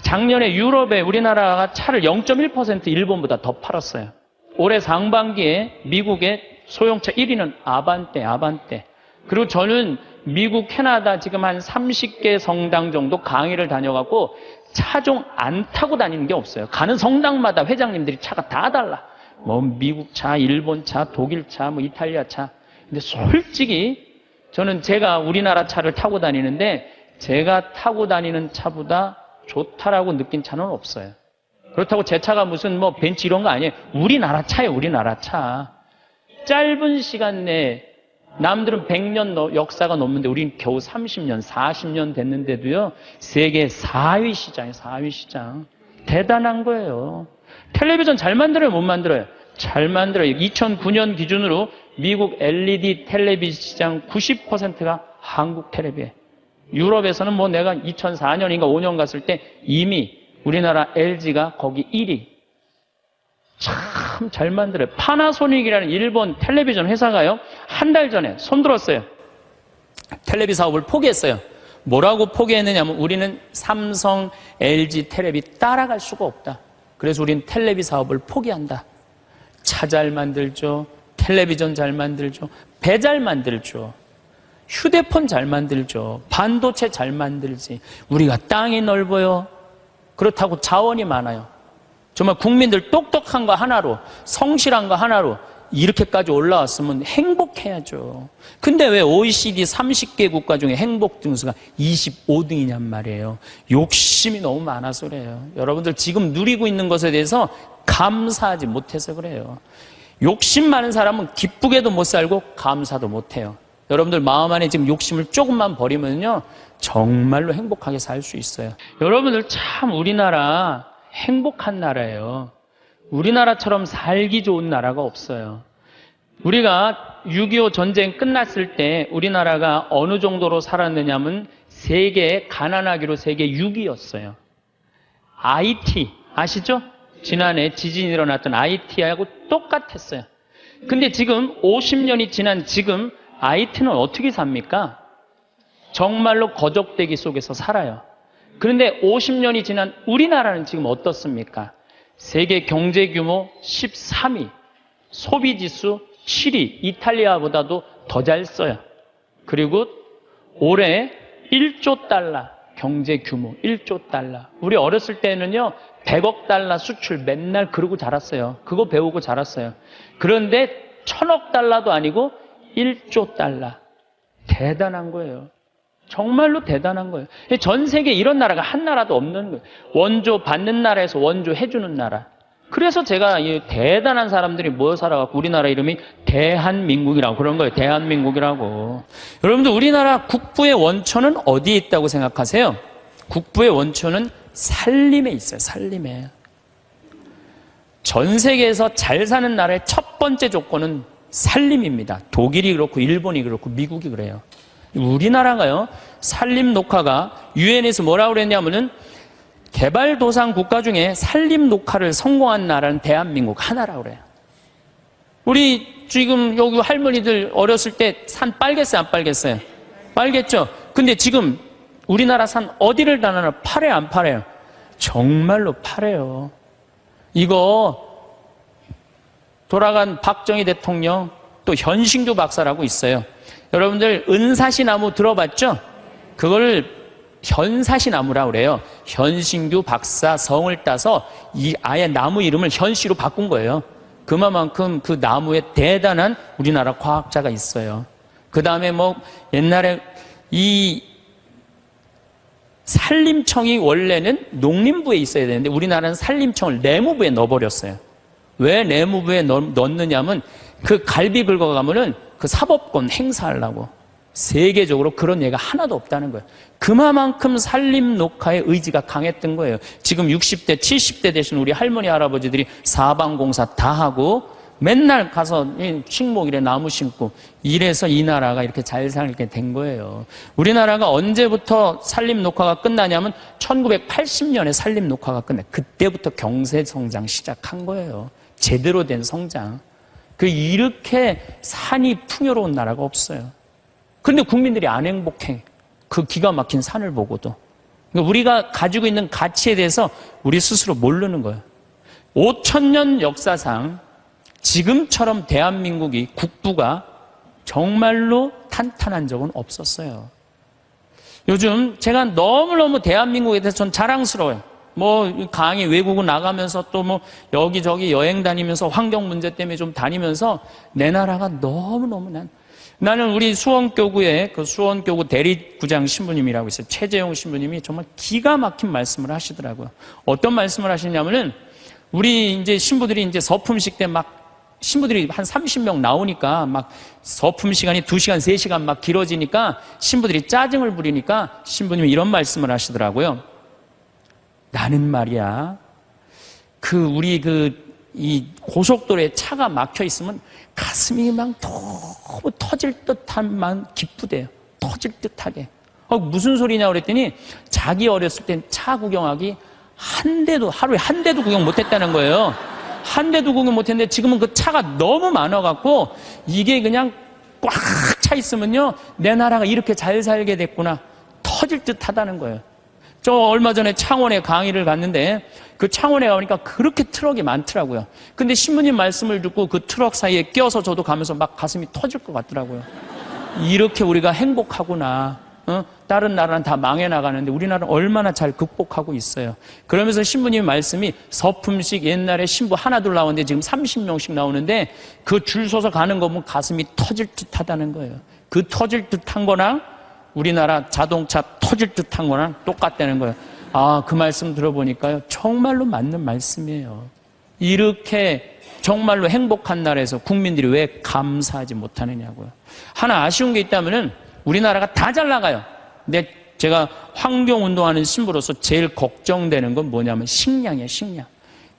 작년에 유럽에 우리나라가 차를 0.1% 일본보다 더 팔았어요. 올해 상반기에 미국에 소형차 1위는 아반떼. 그리고 저는 미국, 캐나다 지금 한 30개 성당 정도 강의를 다녀갖고 차종 안 타고 다니는 게 없어요. 가는 성당마다 회장님들이 차가 다 달라. 뭐 미국 차, 일본 차, 독일 차, 뭐 이탈리아 차. 근데 솔직히 저는 제가 우리나라 차를 타고 다니는데 제가 타고 다니는 차보다 좋다라고 느낀 차는 없어요. 그렇다고 제 차가 무슨 뭐 벤츠 이런 거 아니에요. 우리나라 차예요, 우리나라 차. 짧은 시간 내에 남들은 100년 역사가 넘는데 우리는 겨우 30년, 40년 됐는데도요. 세계 4위 시장이에요. 4위 시장. 대단한 거예요. 텔레비전 잘 만들어요? 못 만들어요? 잘 만들어요. 2009년 기준으로 미국 LED 텔레비전 시장 90%가 한국 텔레비예요. 유럽에서는 뭐 내가 2004년인가 5년 갔을 때 이미 우리나라 LG가 거기 1위. 참 잘 만들어요. 파나소닉이라는 일본 텔레비전 회사가요. 한 달 전에 손들었어요. 텔레비 사업을 포기했어요. 뭐라고 포기했느냐면 우리는 삼성, LG 텔레비 따라갈 수가 없다. 그래서 우리는 텔레비 사업을 포기한다. 차 잘 만들죠. 텔레비전 잘 만들죠. 배 잘 만들죠. 휴대폰 잘 만들죠. 반도체 잘 만들지. 우리가 땅이 넓어요. 그렇다고 자원이 많아요. 정말 국민들 똑똑한 거 하나로, 성실한 거 하나로 이렇게까지 올라왔으면 행복해야죠. 근데 왜 OECD 30개 국가 중에 행복 등수가 25등이냔 말이에요. 욕심이 너무 많아서 그래요. 여러분들 지금 누리고 있는 것에 대해서 감사하지 못해서 그래요. 욕심 많은 사람은 기쁘게도 못 살고 감사도 못해요. 여러분들 마음 안에 지금 욕심을 조금만 버리면요 정말로 행복하게 살 수 있어요. 여러분들 참 우리나라 행복한 나라예요. 우리나라처럼 살기 좋은 나라가 없어요. 우리가 6.25 전쟁 끝났을 때 우리나라가 어느 정도로 살았느냐면 세계 가난하기로 세계 6위였어요. IT 아시죠? 지난해 지진이 일어났던 IT하고 똑같았어요. 근데 지금 50년이 지난 지금 IT는 어떻게 삽니까? 정말로 거적대기 속에서 살아요. 그런데 50년이 지난 우리나라는 지금 어떻습니까? 세계 경제 규모 13위, 소비지수 7위, 이탈리아보다도 더 잘 써요. 그리고 올해 1조 달러 경제 규모 1조 달러. 우리 어렸을 때는요 100억 달러 수출 맨날 그러고 자랐어요. 그거 배우고 자랐어요. 그런데 1000억 달러도 아니고 1조 달러. 대단한 거예요. 정말로 대단한 거예요. 전 세계에 이런 나라가 한 나라도 없는 거예요. 원조 받는 나라에서 원조 해주는 나라. 그래서 제가 이 대단한 사람들이 모여 살아갖고 우리나라 이름이 대한민국이라고 그런 거예요. 대한민국이라고. 여러분들 우리나라 국부의 원천은 어디에 있다고 생각하세요? 국부의 원천은 살림에 있어요. 살림에. 전 세계에서 잘 사는 나라의 첫 번째 조건은 살림입니다. 독일이 그렇고 일본이 그렇고 미국이 그래요. 우리나라가요, 산림 녹화가 유엔에서 뭐라고 그랬냐면은 개발도상 국가 중에 산림 녹화를 성공한 나라는 대한민국 하나라고 그래요. 우리 지금 여기 할머니들 어렸을 때 산 빨겠어요, 안 빨겠어요? 빨겠죠? 근데 지금 우리나라 산 어디를 다나나 파래요, 안 파래요? 정말로 파래요. 이거 돌아간 박정희 대통령 또 현신규 박사라고 있어요. 여러분들 은사시나무 들어봤죠? 그걸 현사시나무라고 그래요. 현신규 박사 성을 따서 이 아예 나무 이름을 현씨로 바꾼 거예요. 그만큼 그 나무에 대단한 우리나라 과학자가 있어요. 그 다음에 뭐 옛날에 이 산림청이 원래는 농림부에 있어야 되는데 우리나라는 산림청을 내무부에 넣어버렸어요. 왜 내무부에 넣느냐면 그 갈비 긁어가면은 그 사법권 행사하려고. 세계적으로 그런 예가 하나도 없다는 거예요. 그만큼 산림 녹화의 의지가 강했던 거예요. 지금 60대, 70대 되신 우리 할머니, 할아버지들이 사방공사 다 하고 맨날 가서 식목일에 나무 심고 이래서 이 나라가 이렇게 잘 살게 된 거예요. 우리나라가 언제부터 산림 녹화가 끝나냐면 1980년에 산림 녹화가 끝나. 그때부터 경제 성장 시작한 거예요. 제대로 된 성장. 이렇게 산이 풍요로운 나라가 없어요. 그런데 국민들이 안 행복해. 그 기가 막힌 산을 보고도. 그러니까 우리가 가지고 있는 가치에 대해서 우리 스스로 모르는 거예요. 5000년 역사상 지금처럼 대한민국이 국부가 정말로 탄탄한 적은 없었어요. 요즘 제가 너무너무 대한민국에 대해서 전 자랑스러워요. 뭐 강의 외국을 나가면서 또 뭐 여기저기 여행 다니면서 환경 문제 때문에 좀 다니면서 내 나라가 너무너무 나는 우리 수원교구의 그 수원교구 대리구장 신부님이라고 있어요. 최재용 신부님이 정말 기가 막힌 말씀을 하시더라고요. 어떤 말씀을 하시냐면은 우리 이제 신부들이 이제 서품식 때 막 신부들이 한 30명 나오니까 막 서품 시간이 2시간, 3시간 막 길어지니까 신부들이 짜증을 부리니까 신부님이 이런 말씀을 하시더라고요. 나는 말이야, 이 고속도로에 차가 막혀 있으면 가슴이 막 너무 터질 듯한 기쁘대요. 터질 듯하게. 무슨 소리냐 그랬더니 자기 어렸을 땐 차 구경하기 하루에 한 대도 구경 못 했다는 거예요. 한 대도 구경 못 했는데 지금은 그 차가 너무 많아갖고 이게 그냥 꽉 차 있으면요, 내 나라가 이렇게 잘 살게 됐구나. 터질 듯 하다는 거예요. 저 얼마 전에 창원에 강의를 갔는데 그 창원에 가보니까 그렇게 트럭이 많더라고요. 근데 신부님 말씀을 듣고 그 트럭 사이에 껴서 저도 가면서 막 가슴이 터질 것 같더라고요. 이렇게 우리가 행복하구나. 다른 나라는 다 망해 나가는데 우리나라는 얼마나 잘 극복하고 있어요. 그러면서 신부님 말씀이 서품식 옛날에 신부 하나 둘 나오는데 지금 30명씩 나오는데 그 줄 서서 가는 거 보면 가슴이 터질 듯하다는 거예요. 그 터질 듯한 거랑 우리나라 자동차 터질 듯한 거랑 똑같다는 거예요. 그 말씀 들어보니까요, 정말로 맞는 말씀이에요. 이렇게 정말로 행복한 나라에서 국민들이 왜 감사하지 못하느냐고요. 하나 아쉬운 게 있다면은 우리나라가 다 잘 나가요. 근데 제가 환경운동하는 신부로서 제일 걱정되는 건 뭐냐면 식량이에요, 식량.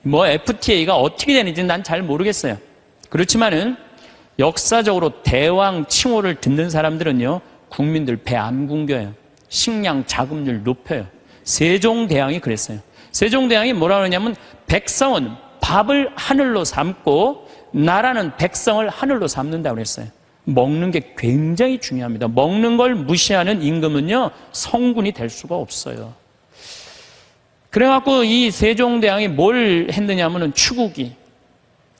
뭐 FTA가 어떻게 되는지 난 잘 모르겠어요. 그렇지만은 역사적으로 대왕 칭호를 듣는 사람들은요, 국민들 배 안 굶겨요. 식량 자급률 높여요. 세종대왕이 그랬어요. 세종대왕이 뭐라 그러냐면 백성은 밥을 하늘로 삼고 나라는 백성을 하늘로 삼는다고 그랬어요. 먹는 게 굉장히 중요합니다. 먹는 걸 무시하는 임금은요, 성군이 될 수가 없어요. 그래갖고 이 세종대왕이 뭘 했느냐면은 추구기.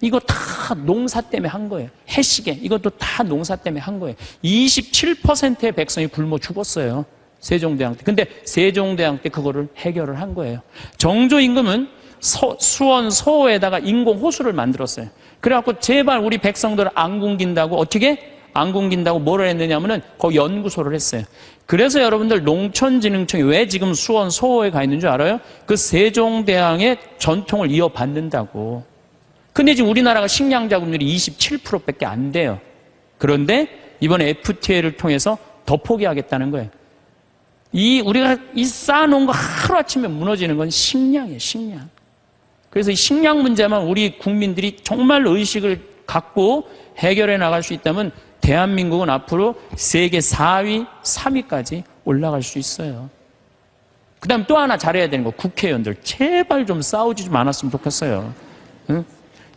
이거 다 농사 때문에 한 거예요. 해시계. 이것도 다 농사 때문에 한 거예요. 27%의 백성이 굶어 죽었어요. 세종대왕 때. 근데 세종대왕 때 그거를 해결을 한 거예요. 정조 임금은 수원 서호에다가 인공 호수를 만들었어요. 그래갖고 제발 우리 백성들 안 굶긴다고 어떻게? 안 굶긴다고 뭐를 했느냐면은 거기 연구소를 했어요. 그래서 여러분들 농촌진흥청이 왜 지금 수원 서호에 가 있는 줄 알아요? 그 세종대왕의 전통을 이어받는다고. 근데 지금 우리나라가 식량 자급률이 27%밖에 안 돼요. 그런데 이번에 FTA를 통해서 더 포기하겠다는 거예요. 우리가 쌓아놓은 거 하루아침에 무너지는 건 식량이에요, 식량. 그래서 이 식량 문제만 우리 국민들이 정말 의식을 갖고 해결해 나갈 수 있다면 대한민국은 앞으로 세계 4위, 3위까지 올라갈 수 있어요. 그 다음에 또 하나 잘해야 되는 거, 국회의원들. 제발 좀 싸우지 좀 않았으면 좋겠어요. 응?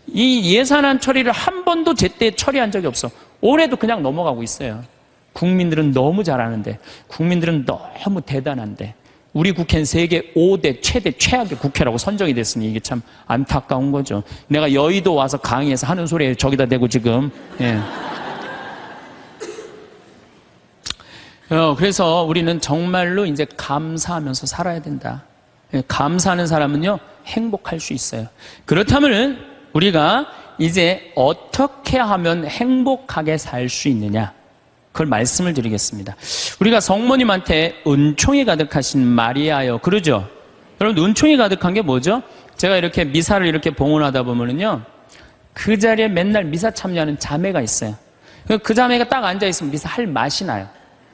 이 예산안 처리를 한 번도 제때 처리한 적이 없어. 올해도 그냥 넘어가고 있어요. 국민들은 너무 잘하는데, 국민들은 너무 대단한데, 우리 국회는 세계 5대 최대 최악의 국회라고 선정이 됐으니 이게 참 안타까운 거죠. 내가 여의도 와서 강의해서 하는 소리에 저기다 대고 지금. 예. 그래서 우리는 정말로 이제 감사하면서 살아야 된다. 감사하는 사람은요, 행복할 수 있어요. 그렇다면은 우리가 이제 어떻게 하면 행복하게 살 수 있느냐? 그걸 말씀을 드리겠습니다. 우리가 성모님한테 은총이 가득하신 마리아여, 그러죠? 여러분, 은총이 가득한 게 뭐죠? 제가 이렇게 미사를 이렇게 봉헌하다 보면은요, 그 자리에 맨날 미사 참여하는 자매가 있어요. 그 자매가 딱 앉아있으면 미사 할 맛이 나요.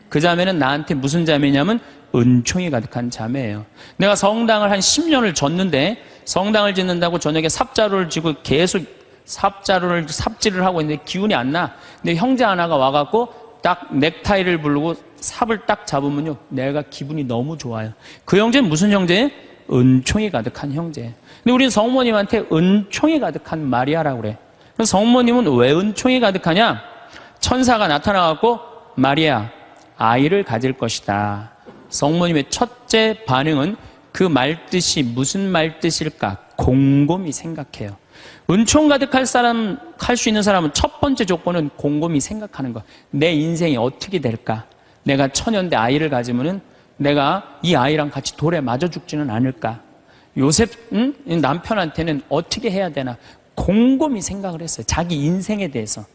그 자매는 나한테 무슨 자매냐면 은총이 가득한 자매예요. 내가 성당을 한 10년을 졌는데, 성당을 짓는다고 저녁에 삽자루를 쥐고 계속 삽질을 하고 있는데 기운이 안 나. 근데 형제 하나가 와갖고 딱 넥타이를 부르고 삽을 딱 잡으면요, 내가 기분이 너무 좋아요. 그 형제는 무슨 형제예요? 은총이 가득한 형제. 근데 우리는 성모님한테 은총이 가득한 마리아라고 그래. 그래서 성모님은 왜 은총이 가득하냐? 천사가 나타나갖고 마리아, 아이를 가질 것이다. 성모님의 첫째 반응은 그 말뜻이 무슨 말뜻일까? 곰곰이 생각해요. 은총 가득할 사람, 할 수 있는 사람은 첫 번째 조건은 곰곰이 생각하는 거. 내 인생이 어떻게 될까? 내가 처년대 아이를 가지면은 내가 이 아이랑 같이 돌에 맞아 죽지는 않을까? 요셉, 남편한테는 어떻게 해야 되나? 곰곰이 생각을 했어요. 자기 인생에 대해서.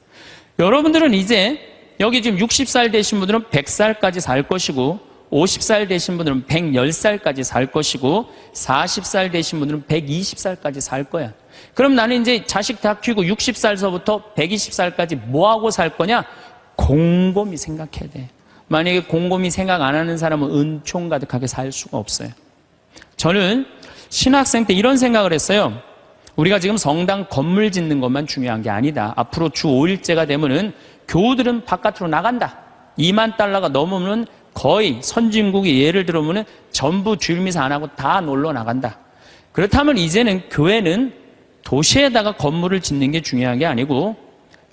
여러분들은 이제 여기 지금 60살 되신 분들은 100살까지 살 것이고 50살 되신 분들은 110살까지 살 것이고 40살 되신 분들은 120살까지 살 거야. 그럼 나는 이제 자식 다 키우고 60살서부터 120살까지 뭐하고 살 거냐? 곰곰이 생각해야 돼. 만약에 곰곰이 생각 안 하는 사람은 은총 가득하게 살 수가 없어요. 저는 신학생 때 이런 생각을 했어요. 우리가 지금 성당 건물 짓는 것만 중요한 게 아니다. 앞으로 주 5일제가 되면은 교우들은 바깥으로 나간다. 2만 달러가 넘으면 거의 선진국이 예를 들어보면 전부 주일미사 안 하고 다 놀러 나간다. 그렇다면 이제는 교회는 도시에다가 건물을 짓는 게 중요한 게 아니고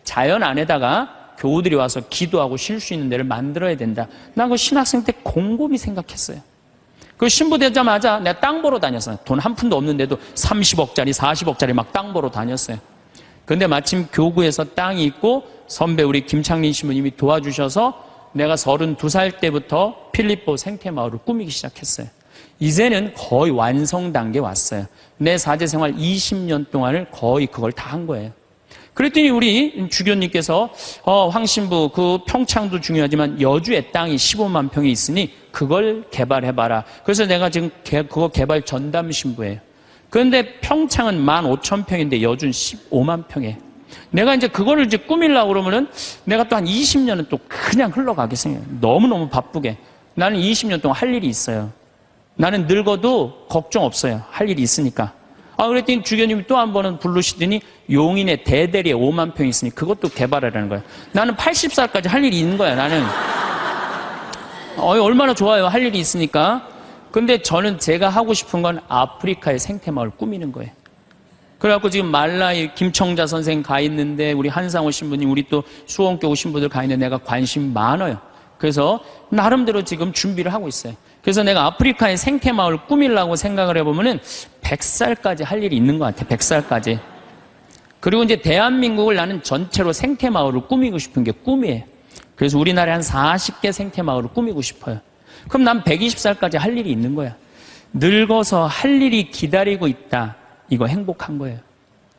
자연 안에다가 교우들이 와서 기도하고 쉴 수 있는 데를 만들어야 된다. 난 그 신학생 때 곰곰이 생각했어요. 그 신부 되자마자 내가 땅 보러 다녔어요. 돈 한 푼도 없는데도 30억짜리, 40억짜리 막 땅 보러 다녔어요. 근데 마침 교구에서 땅이 있고 선배 우리 김창린 신부님이 도와주셔서 내가 32살 때부터 필리포 생태마을을 꾸미기 시작했어요. 이제는 거의 완성 단계에 왔어요. 내 사제생활 20년 동안을 거의 그걸 다 한 거예요. 그랬더니 우리 주교님께서 황 신부 그 평창도 중요하지만 여주에 땅이 15만 평이 있으니 그걸 개발해봐라. 그래서 내가 지금 그거 개발 전담 신부예요. 그런데 평창은 15,000평인데 여주는 15만 평이에요. 내가 이제 그거를 이제 꾸미려고 그러면은 내가 또 한 20년은 또 그냥 흘러가겠어요. 너무너무 바쁘게. 나는 20년 동안 할 일이 있어요. 나는 늙어도 걱정 없어요. 할 일이 있으니까. 그랬더니 주교님이 또 한 번은 부르시더니 용인에 대대리에 5만 평이 있으니 그것도 개발하라는 거예요. 나는 80살까지 할 일이 있는 거야, 나는. 얼마나 좋아요. 할 일이 있으니까. 근데 저는 제가 하고 싶은 건 아프리카의 생태마을 꾸미는 거예요. 그래갖고 지금 말라이 김청자 선생 가 있는데 우리 한상호 신부님 우리 또 수원교 오신 분들 가 있는데 내가 관심 많아요. 그래서 나름대로 지금 준비를 하고 있어요. 그래서 내가 아프리카의 생태마을 꾸미려고 생각을 해보면은 100살까지 할 일이 있는 것 같아. 100살까지. 그리고 이제 대한민국을 나는 전체로 생태마을을 꾸미고 싶은 게 꿈이에요. 그래서 우리나라에 한 40개 생태마을을 꾸미고 싶어요. 그럼 난 120살까지 할 일이 있는 거야. 늙어서 할 일이 기다리고 있다. 이거 행복한 거예요.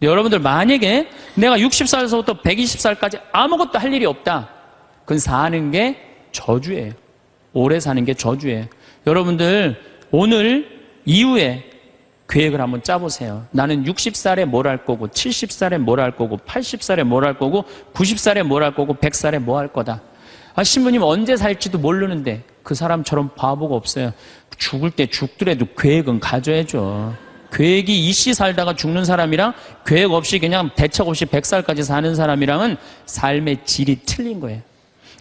여러분들 만약에 내가 60살에서부터 120살까지 아무것도 할 일이 없다. 그건 사는 게 저주예요. 오래 사는 게 저주예요. 여러분들 오늘 이후에 계획을 한번 짜보세요. 나는 60살에 뭘 할 거고 70살에 뭘 할 거고 80살에 뭘 할 거고 90살에 뭘 할 거고 100살에 뭐 할 거다. 신부님 언제 살지도 모르는데 그 사람처럼 바보가 없어요. 죽을 때 죽더라도 계획은 가져야죠. 계획이 이씨 살다가 죽는 사람이랑 계획 없이 그냥 대책 없이 100살까지 사는 사람이랑은 삶의 질이 틀린 거예요.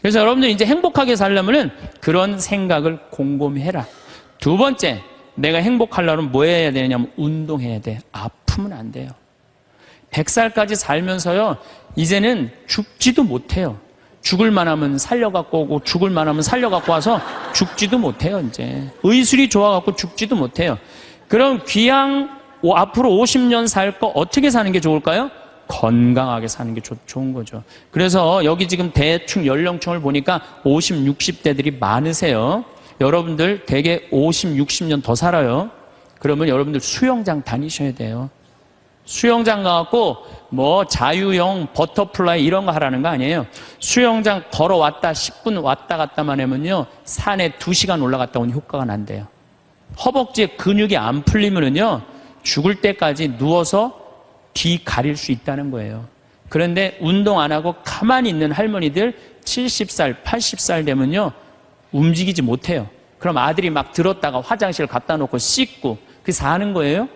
그래서 여러분들 이제 행복하게 살려면은 그런 생각을 곰곰이 해라. 두 번째, 내가 행복하려면 뭐 해야 되냐면 운동해야 돼. 아프면 안 돼요. 100살까지 살면서요, 이제는 죽지도 못해요. 죽을 만하면 살려갖고 오고 죽을 만하면 살려갖고 와서 죽지도 못해요. 이제 의술이 좋아갖고 죽지도 못해요. 그럼 귀양 앞으로 50년 살 거 어떻게 사는 게 좋을까요? 건강하게 사는 게 좋은 거죠. 그래서 여기 지금 대충 연령층을 보니까 50, 60대들이 많으세요. 여러분들 대개 50, 60년 더 살아요. 그러면 여러분들 수영장 다니셔야 돼요. 수영장 가갖고 뭐 자유형 버터플라이 이런 거 하라는 거 아니에요. 수영장 걸어왔다 10분 왔다 갔다만 하면요, 산에 2시간 올라갔다 온 효과가 난대요. 허벅지에 근육이 안 풀리면은요, 죽을 때까지 누워서 뒤 가릴 수 있다는 거예요. 그런데 운동 안 하고 가만히 있는 할머니들 70살, 80살 되면요, 움직이지 못해요. 그럼 아들이 막 들었다가 화장실 갖다 놓고 씻고 그게 사는 거예요?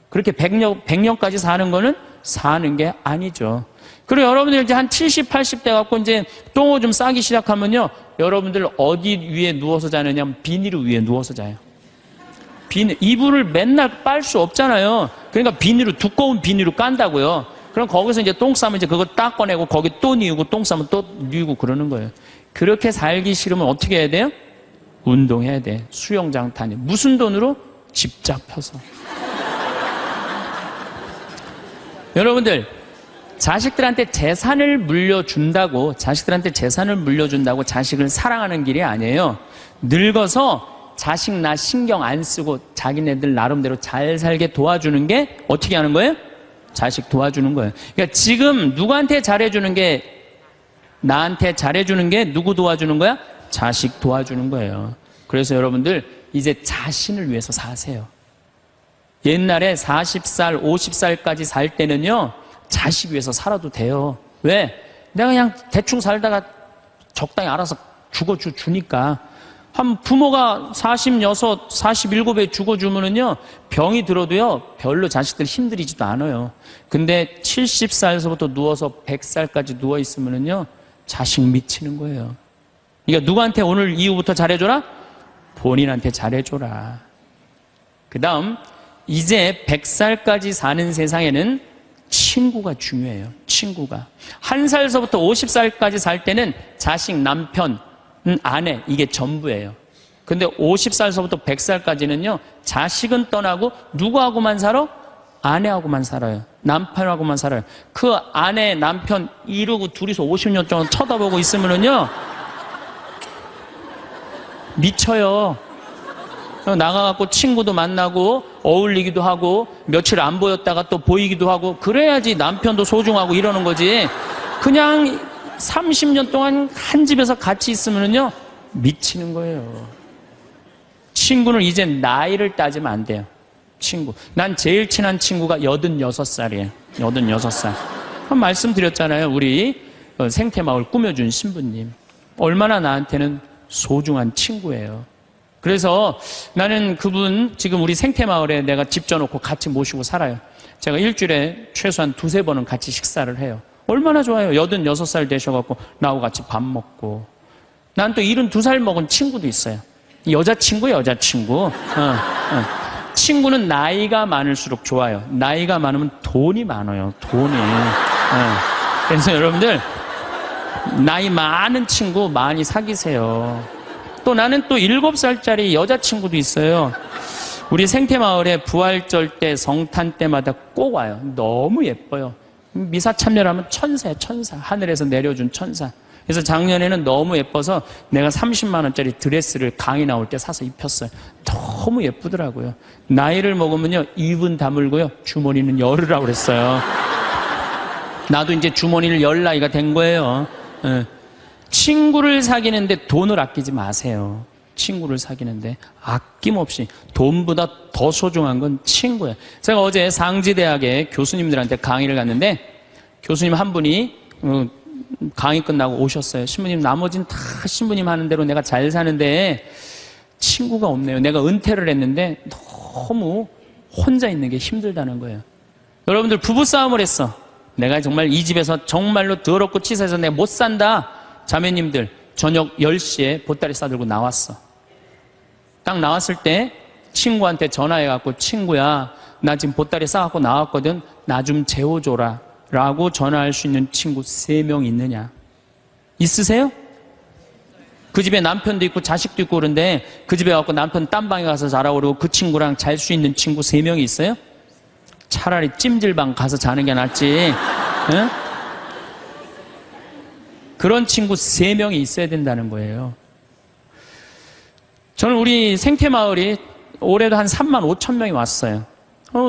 그렇게 100년까지 사는 거는 사는 게 아니죠. 그리고 여러분들 이제 한 70, 80대 갖고 이제 똥 오줌 싸기 시작하면요, 여러분들 어디 위에 누워서 자느냐면 비닐 위에 누워서 자요. 이불을 맨날 빨 수 없잖아요. 그러니까 두꺼운 비닐로 깐다고요. 그럼 거기서 이제 똥 싸면 이제 그거 딱 꺼내고 거기 또 뉘우고 똥 싸면 또 뉘우고 그러는 거예요. 그렇게 살기 싫으면 어떻게 해야 돼요? 운동해야 돼. 수영장 다니. 무슨 돈으로? 집 잡혀서. 여러분들, 자식들한테 재산을 물려준다고 자식을 사랑하는 길이 아니에요. 늙어서 자식 나 신경 안 쓰고 자기네들 나름대로 잘 살게 도와주는 게 어떻게 하는 거예요? 자식 도와주는 거예요. 그러니까 지금 누구한테 잘해주는 게, 나한테 잘해주는 게 누구 도와주는 거야? 자식 도와주는 거예요. 그래서 여러분들 이제 자신을 위해서 사세요. 옛날에 40살, 50살까지 살 때는요, 자식 위해서 살아도 돼요. 왜? 내가 그냥 대충 살다가 적당히 알아서 죽어주니까. 한 부모가 46, 47에 죽어주면은요, 병이 들어도요, 별로 자식들 힘들이지도 않아요. 근데 70살에서부터 누워서 100살까지 누워있으면은요, 자식 미치는 거예요. 그러니까 누구한테 오늘 이후부터 잘해줘라? 본인한테 잘해줘라. 그 다음, 이제 100살까지 사는 세상에는 친구가 중요해요. 친구가. 1살서부터 50살까지 살 때는 자식, 남편, 아내, 이게 전부예요. 근데 50살서부터 100살까지는요, 자식은 떠나고 누구하고만 살아? 아내하고만 살아요. 남편하고만 살아요. 그 아내, 남편 이러고 둘이서 50년 동안 쳐다보고 있으면은요, 미쳐요. 나가갖고 친구도 만나고 어울리기도 하고 며칠 안 보였다가 또 보이기도 하고 그래야지 남편도 소중하고 이러는 거지. 그냥 30년 동안 한 집에서 같이 있으면요 미치는 거예요. 친구는 이제 나이를 따지면 안 돼요. 친구. 난 제일 친한 친구가 86살이에요. 86살. 말씀드렸잖아요. 우리 생태마을 꾸며준 신부님. 얼마나 나한테는 소중한 친구예요. 그래서 나는 그분 지금 우리 생태마을에 내가 집 져놓고 같이 모시고 살아요. 제가 일주일에 최소한 2-3번은 같이 식사를 해요. 얼마나 좋아요. 86살 되셔갖고 나하고 같이 밥 먹고. 난 또 72살 먹은 친구도 있어요. 여자친구. 친구는 나이가 많을수록 좋아요. 나이가 많으면 돈이 많아요. 돈이. 그래서 여러분들 나이 많은 친구 많이 사귀세요. 또 나는 또 7살짜리 여자친구도 있어요. 우리 생태마을에 부활절 때 성탄 때마다 꼭 와요. 너무 예뻐요. 미사 참여하면 천사예요. 천사. 하늘에서 내려준 천사. 그래서 작년에는 너무 예뻐서 내가 30만 원짜리 드레스를 강의 나올 때 사서 입혔어요. 너무 예쁘더라고요. 나이를 먹으면요 입은 다물고요 주머니는 열으라고 그랬어요. 나도 이제 주머니를 열 나이가 된 거예요. 친구를 사귀는데 돈을 아끼지 마세요. 친구를 사귀는데 아낌없이. 돈보다 더 소중한 건 친구예요. 제가 어제 상지대학에 교수님들한테 강의를 갔는데 교수님 한 분이 강의 끝나고 오셨어요. 신부님, 나머지는 다 신부님 하는 대로 내가 잘 사는데 친구가 없네요. 내가 은퇴를 했는데 너무 혼자 있는 게 힘들다는 거예요. 여러분들 부부싸움을 했어. 내가 정말 이 집에서 정말로 더럽고 치사해서 내가 못 산다. 자매님들 저녁 10시에 보따리 싸들고 나왔어. 딱 나왔을 때 친구한테 전화해갖고 친구야 나 지금 보따리 싸갖고 나왔거든. 나 좀 재워줘라 라고 전화할 수 있는 친구 3명 있느냐? 있으세요? 그 집에 남편도 있고 자식도 있고 그런데 그 집에 가서 남편 딴방에 가서 자라고 그러고 그 친구랑 잘 수 있는 친구 3명이 있어요? 차라리 찜질방 가서 자는 게 낫지. 응? 그런 친구 3명이 있어야 된다는 거예요. 저는 우리 생태마을이 올해도 한 3만 5천 명이 왔어요.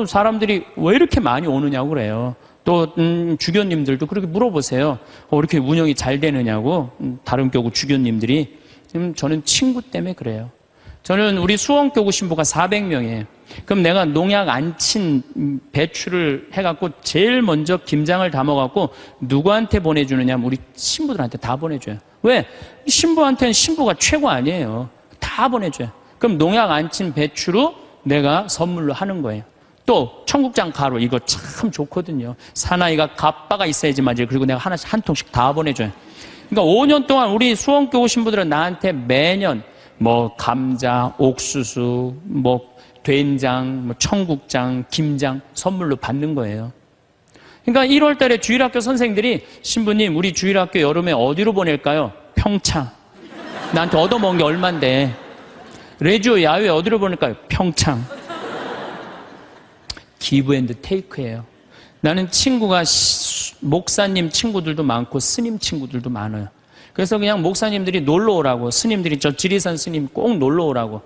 사람들이 왜 이렇게 많이 오느냐고 그래요. 또 주교님들도 그렇게 물어보세요. 이렇게 운영이 잘 되느냐고. 다른 교구 주교님들이. 저는 친구 때문에 그래요. 저는 우리 수원교구 신부가 400명이에요. 그럼 내가 농약 안 친 배추를 해갖고 제일 먼저 김장을 담아갖고 누구한테 보내주느냐 하면 우리 신부들한테 다 보내줘요. 왜? 신부한테는 신부가 최고 아니에요. 다 보내줘요. 그럼 농약 안 친 배추로 내가 선물로 하는 거예요. 또 청국장 가루 이거 참 좋거든요. 사나이가 갑바가 있어야지 맞아요. 그리고 내가 하나씩 한 통씩 다 보내줘요. 그러니까 5년 동안 우리 수원교구 신부들은 나한테 매년 뭐 감자, 옥수수, 뭐 된장, 뭐 청국장, 김장 선물로 받는 거예요. 그러니까 1월 달에 주일학교 선생들이 신부님 우리 주일학교 여름에 어디로 보낼까요? 평창. 나한테 얻어먹은 게 얼만데. 레지오 야외 어디로 보낼까요? 평창. 기브 앤드 테이크예요. 나는 친구가 목사님 친구들도 많고 스님 친구들도 많아요. 그래서 그냥 목사님들이 놀러 오라고, 스님들이 저 지리산 스님 꼭 놀러 오라고.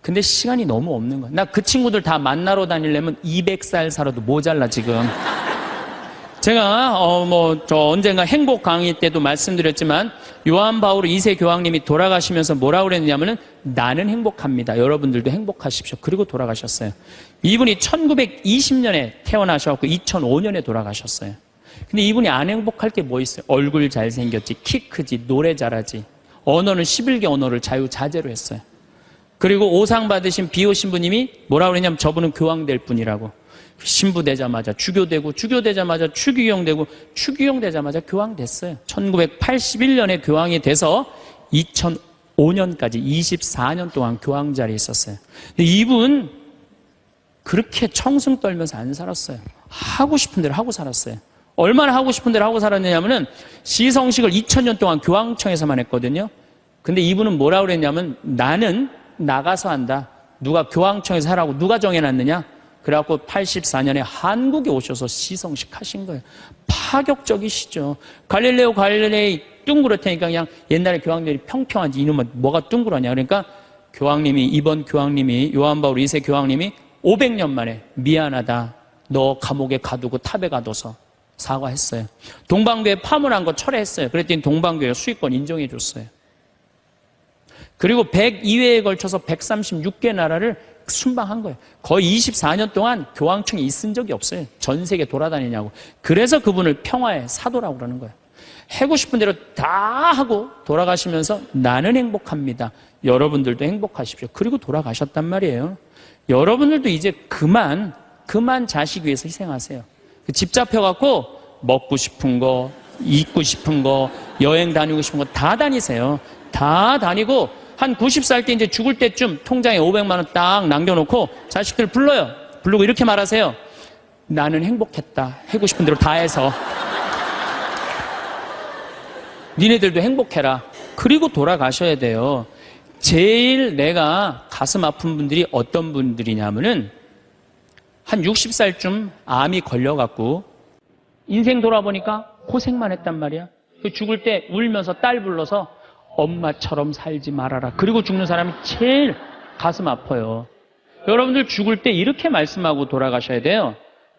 근데 시간이 너무 없는 거야. 나 그 친구들 다 만나러 다니려면 200살 살아도 모자라 지금. 제가 언젠가 행복 강의 때도 말씀드렸지만 요한 바울 2세 교황님이 돌아가시면서 뭐라 그랬냐면은 나는 행복합니다. 여러분들도 행복하십시오. 그리고 돌아가셨어요. 이분이 1920년에 태어나셔서 2005년에 돌아가셨어요. 근데 이분이 안 행복할 게 뭐 있어요? 얼굴 잘생겼지, 키 크지, 노래 잘하지. 언어는 11개 언어를 자유자재로 했어요. 그리고 오상 받으신 비오 신부님이 뭐라 그랬냐면 저분은 교황될 분이라고. 신부 되자마자 주교되고, 주교되자마자 추기경 되고, 추기경 되자마자 교황 됐어요. 1981년에 교황이 돼서 2005년까지 24년 동안 교황 자리에 있었어요. 근데 이분 그렇게 청승 떨면서 안 살았어요. 하고 싶은 대로 하고 살았어요. 얼마나 하고 싶은 대로 하고 살았느냐면은 시성식을 2000년 동안 교황청에서만 했거든요. 근데 이분은 뭐라 그랬냐면 나는 나가서 한다. 누가 교황청에서 하라고 누가 정해놨느냐? 그래갖고 84년에 한국에 오셔서 시성식 하신 거예요. 파격적이시죠. 갈릴레오 갈릴레이 둥그렇다니까 그냥 옛날에 교황들이 평평하지 이놈은 뭐가 둥그러냐. 그러니까 이번 교황님이 요한 바울 2세 교황님이 500년 만에 미안하다. 너 감옥에 가두고 탑에 가둬서 사과했어요. 동방교회 파문한 거 철회했어요. 그랬더니 동방교회 수익권 인정해 줬어요. 그리고 102회에 걸쳐서 136개 나라를 순방한 거예요. 거의 24년 동안 교황청에 있은 적이 없어요. 전 세계 돌아다니냐고. 그래서 그분을 평화의 사도라고 그러는 거예요. 하고 싶은 대로 다 하고 돌아가시면서 나는 행복합니다. 여러분들도 행복하십시오. 그리고 돌아가셨단 말이에요. 여러분들도 이제 그만 자식 위해서 희생하세요. 집 잡혀갖고 먹고 싶은 거, 입고 싶은 거, 여행 다니고 싶은 거 다 다니세요. 다 다니고 한 90살 때 이제 죽을 때쯤 통장에 500만 원 딱 남겨놓고 자식들 불러요. 부르고 이렇게 말하세요. 나는 행복했다. 하고 싶은 대로 다 해서. 니네들도 행복해라. 그리고 돌아가셔야 돼요. 제일 내가 가슴 아픈 분들이 어떤 분들이냐면은 한 60살쯤 암이 걸려갖고 인생 돌아보니까 고생만 했단 말이야. 죽을 때 울면서 딸 불러서 엄마처럼 살지 말아라. 그리고 죽는 사람이 제일 가슴 아파요. 여러분들 죽을 때 이렇게 말씀하고 돌아가셔야 돼요.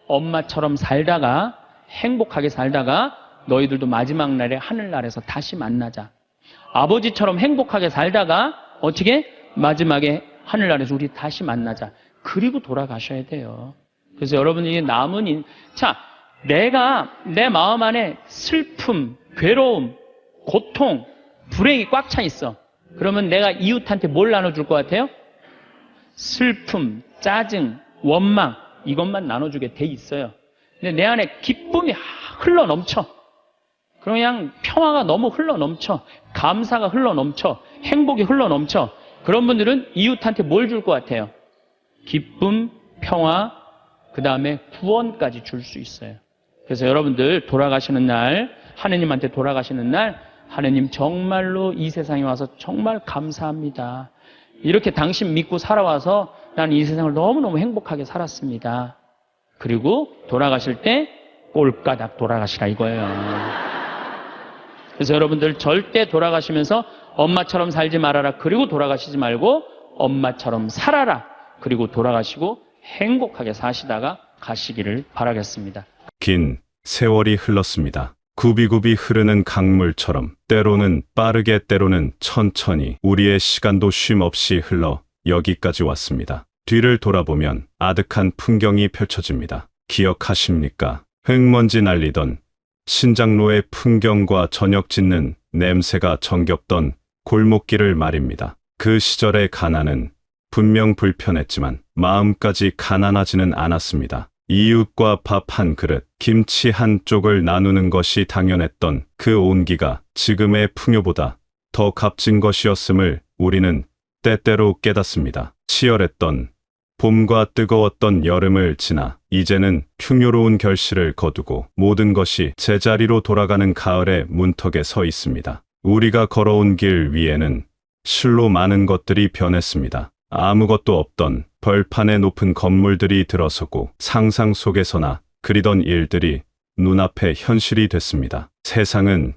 엄마처럼 살다가 행복하게 살다가 너희들도 마지막 날에 하늘나라에서 다시 만나자. 아버지처럼 행복하게 살다가 어떻게? 마지막에 하늘나라에서 우리 다시 만나자. 그리고 돌아가셔야 돼요. 그래서 여러분들이 내가 내 마음 안에 슬픔, 괴로움, 고통, 불행이 꽉 차 있어. 그러면 내가 이웃한테 뭘 나눠줄 것 같아요? 슬픔, 짜증, 원망 이것만 나눠주게 돼 있어요. 근데 내 안에 기쁨이 흘러 넘쳐. 그냥 평화가 너무 흘러 넘쳐. 감사가 흘러 넘쳐. 행복이 흘러 넘쳐. 그런 분들은 이웃한테 뭘 줄 것 같아요? 기쁨, 평화, 그 다음에 구원까지 줄 수 있어요. 그래서 여러분들 돌아가시는 날, 하느님한테 돌아가시는 날, 하느님 정말로 이 세상에 와서 정말 감사합니다. 이렇게 당신 믿고 살아와서 나는 이 세상을 너무너무 행복하게 살았습니다. 그리고 돌아가실 때 꼴까닥 돌아가시라 이거예요. 그래서 여러분들 절대 돌아가시면서 엄마처럼 살지 말아라. 그리고 돌아가시지 말고 엄마처럼 살아라. 그리고 돌아가시고 행복하게 사시다가 가시기를 바라겠습니다. 긴 세월이 흘렀습니다. 굽이굽이 흐르는 강물처럼 때로는 빠르게 때로는 천천히 우리의 시간도 쉼 없이 흘러 여기까지 왔습니다. 뒤를 돌아보면 아득한 풍경이 펼쳐집니다. 기억하십니까? 흙먼지 날리던 신장로의 풍경과 저녁 짓는 냄새가 정겹던 골목길을 말입니다. 그 시절의 가난은 분명 불편했지만 마음까지 가난하지는 않았습니다. 이웃과 밥 한 그릇, 김치 한 쪽을 나누는 것이 당연했던 그 온기가 지금의 풍요보다 더 값진 것이었음을 우리는 때때로 깨닫습니다. 치열했던 봄과 뜨거웠던 여름을 지나 이제는 풍요로운 결실을 거두고 모든 것이 제자리로 돌아가는 가을의 문턱에 서 있습니다. 우리가 걸어온 길 위에는 실로 많은 것들이 변했습니다. 아무것도 없던 벌판에 높은 건물들이 들어서고 상상 속에서나 그리던 일들이 눈앞에 현실이 됐습니다. 세상은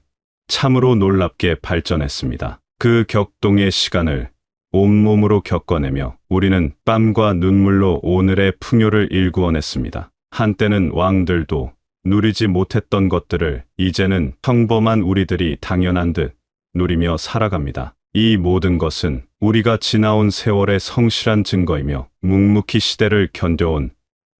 참으로 놀랍게 발전했습니다. 그 격동의 시간을 온몸으로 겪어내며 우리는 땀과 눈물로 오늘의 풍요를 일구어냈습니다. 한때는 왕들도 누리지 못했던 것들을 이제는 평범한 우리들이 당연한 듯 누리며 살아갑니다. 이 모든 것은 우리가 지나온 세월의 성실한 증거이며 묵묵히 시대를 견뎌온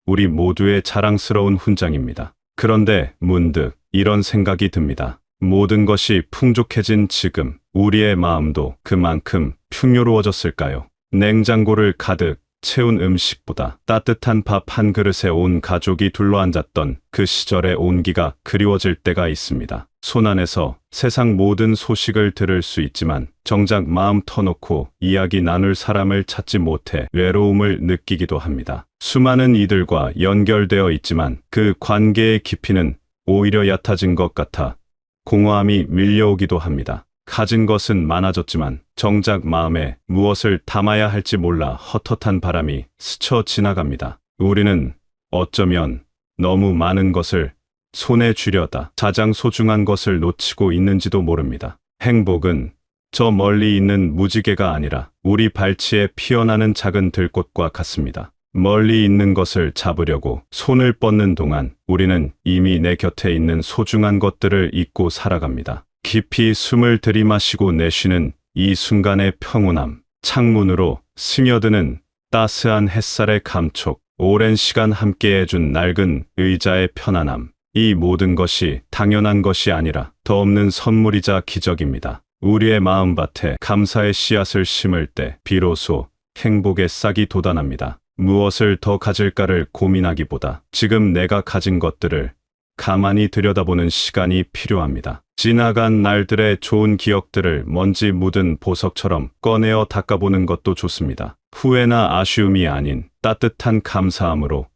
우리 모두의 자랑스러운 훈장입니다. 그런데 문득 이런 생각이 듭니다. 모든 것이 풍족해진 지금 우리의 마음도 그만큼 풍요로워졌을까요? 냉장고를 가득 채운 음식보다 따뜻한 밥 한 그릇에 온 가족이 둘러앉았던 그 시절의 온기가 그리워질 때가 있습니다. 손안에서 세상 모든 소식을 들을 수 있지만 정작 마음 터놓고 이야기 나눌 사람을 찾지 못해 외로움을 느끼기도 합니다. 수많은 이들과 연결되어 있지만 그 관계의 깊이는 오히려 얕아진 것 같아 공허함이 밀려오기도 합니다. 가진 것은 많아졌지만 정작 마음에 무엇을 담아야 할지 몰라 헛헛한 바람이 스쳐 지나갑니다. 우리는 어쩌면 너무 많은 것을 손에 쥐려다 가장 소중한 것을 놓치고 있는지도 모릅니다. 행복은 저 멀리 있는 무지개가 아니라 우리 발치에 피어나는 작은 들꽃과 같습니다. 멀리 있는 것을 잡으려고 손을 뻗는 동안 우리는 이미 내 곁에 있는 소중한 것들을 잊고 살아갑니다. 깊이 숨을 들이마시고 내쉬는 이 순간의 평온함, 창문으로 스며드는 따스한 햇살의 감촉, 오랜 시간 함께해준 낡은 의자의 편안함, 이 모든 것이 당연한 것이 아니라 더 없는 선물이자 기적입니다. 우리의 마음밭에 감사의 씨앗을 심을 때 비로소 행복의 싹이 돋아납니다. 무엇을 더 가질까를 고민하기보다 지금 내가 가진 것들을 가만히 들여다보는 시간이 필요합니다. 지나간 날들의 좋은 기억들을 먼지 묻은 보석처럼 꺼내어 닦아보는 것도 좋습니다. 후회나 아쉬움이 아닌 따뜻한 감사함으로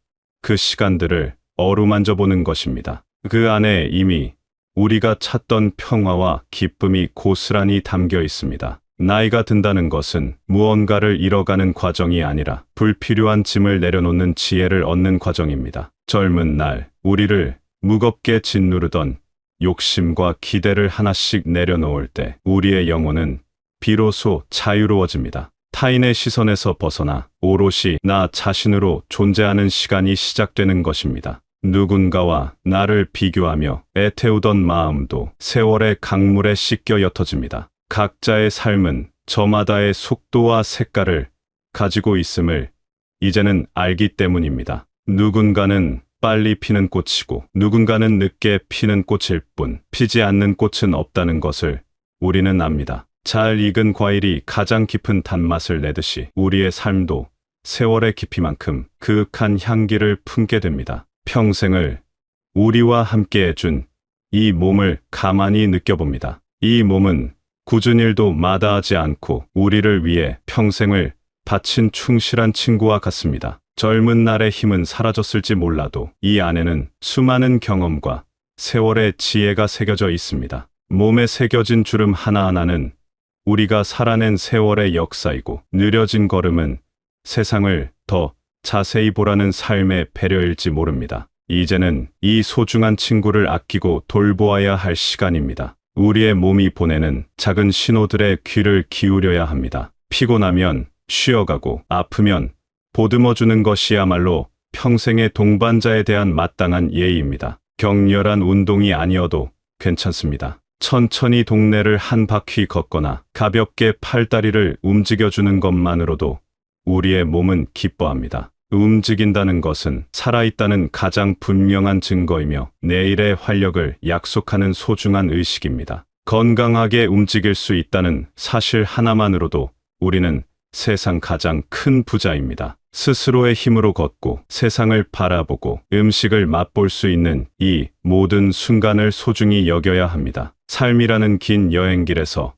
그 시간들을 어루만져 보는 것입니다. 그 안에 이미 우리가 찾던 평화와 기쁨이 고스란히 담겨 있습니다. 나이가 든다는 것은 무언가를 잃어가는 과정이 아니라 불필요한 짐을 내려놓는 지혜를 얻는 과정입니다. 젊은 날 우리를 무겁게 짓누르던 욕심과 기대를 하나씩 내려놓을 때 우리의 영혼은 비로소 자유로워집니다. 타인의 시선에서 벗어나 오롯이 나 자신으로 존재하는 시간이 시작되는 것입니다. 누군가와 나를 비교하며 애태우던 마음도 세월의 강물에 씻겨 옅어집니다. 각자의 삶은 저마다의 속도와 색깔을 가지고 있음을 이제는 알기 때문입니다. 누군가는 빨리 피는 꽃이고 누군가는 늦게 피는 꽃일 뿐 피지 않는 꽃은 없다는 것을 우리는 압니다. 잘 익은 과일이 가장 깊은 단맛을 내듯이 우리의 삶도 세월의 깊이만큼 그윽한 향기를 품게 됩니다. 평생을 우리와 함께 해준 이 몸을 가만히 느껴봅니다. 이 몸은 굳은 일도 마다하지 않고 우리를 위해 평생을 바친 충실한 친구와 같습니다. 젊은 날의 힘은 사라졌을지 몰라도 이 안에는 수많은 경험과 세월의 지혜가 새겨져 있습니다. 몸에 새겨진 주름 하나하나는 우리가 살아낸 세월의 역사이고 느려진 걸음은 세상을 더 자세히 보라는 삶의 배려일지 모릅니다. 이제는 이 소중한 친구를 아끼고 돌보아야 할 시간입니다. 우리의 몸이 보내는 작은 신호들의 귀를 기울여야 합니다. 피곤하면 쉬어가고 아프면 보듬어주는 것이야말로 평생의 동반자에 대한 마땅한 예의입니다. 격렬한 운동이 아니어도 괜찮습니다. 천천히 동네를 한 바퀴 걷거나 가볍게 팔다리를 움직여주는 것만으로도 우리의 몸은 기뻐합니다. 움직인다는 것은 살아있다는 가장 분명한 증거이며 내일의 활력을 약속하는 소중한 의식입니다. 건강하게 움직일 수 있다는 사실 하나만으로도 우리는 세상 가장 큰 부자입니다. 스스로의 힘으로 걷고 세상을 바라보고 음식을 맛볼 수 있는 이 모든 순간을 소중히 여겨야 합니다. 삶이라는 긴 여행길에서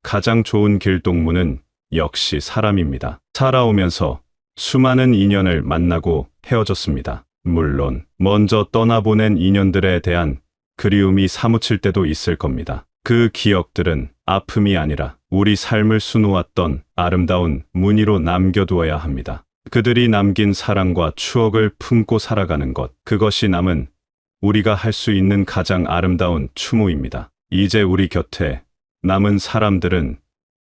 가장 좋은 길동무는 역시 사람입니다. 살아오면서 수많은 인연을 만나고 헤어졌습니다. 물론 먼저 떠나보낸 인연들에 대한 그리움이 사무칠 때도 있을 겁니다. 그 기억들은 아픔이 아니라 우리 삶을 수놓았던 아름다운 무늬로 남겨두어야 합니다. 그들이 남긴 사랑과 추억을 품고 살아가는 것, 그것이 남은 우리가 할 수 있는 가장 아름다운 추모입니다. 이제 우리 곁에 남은 사람들은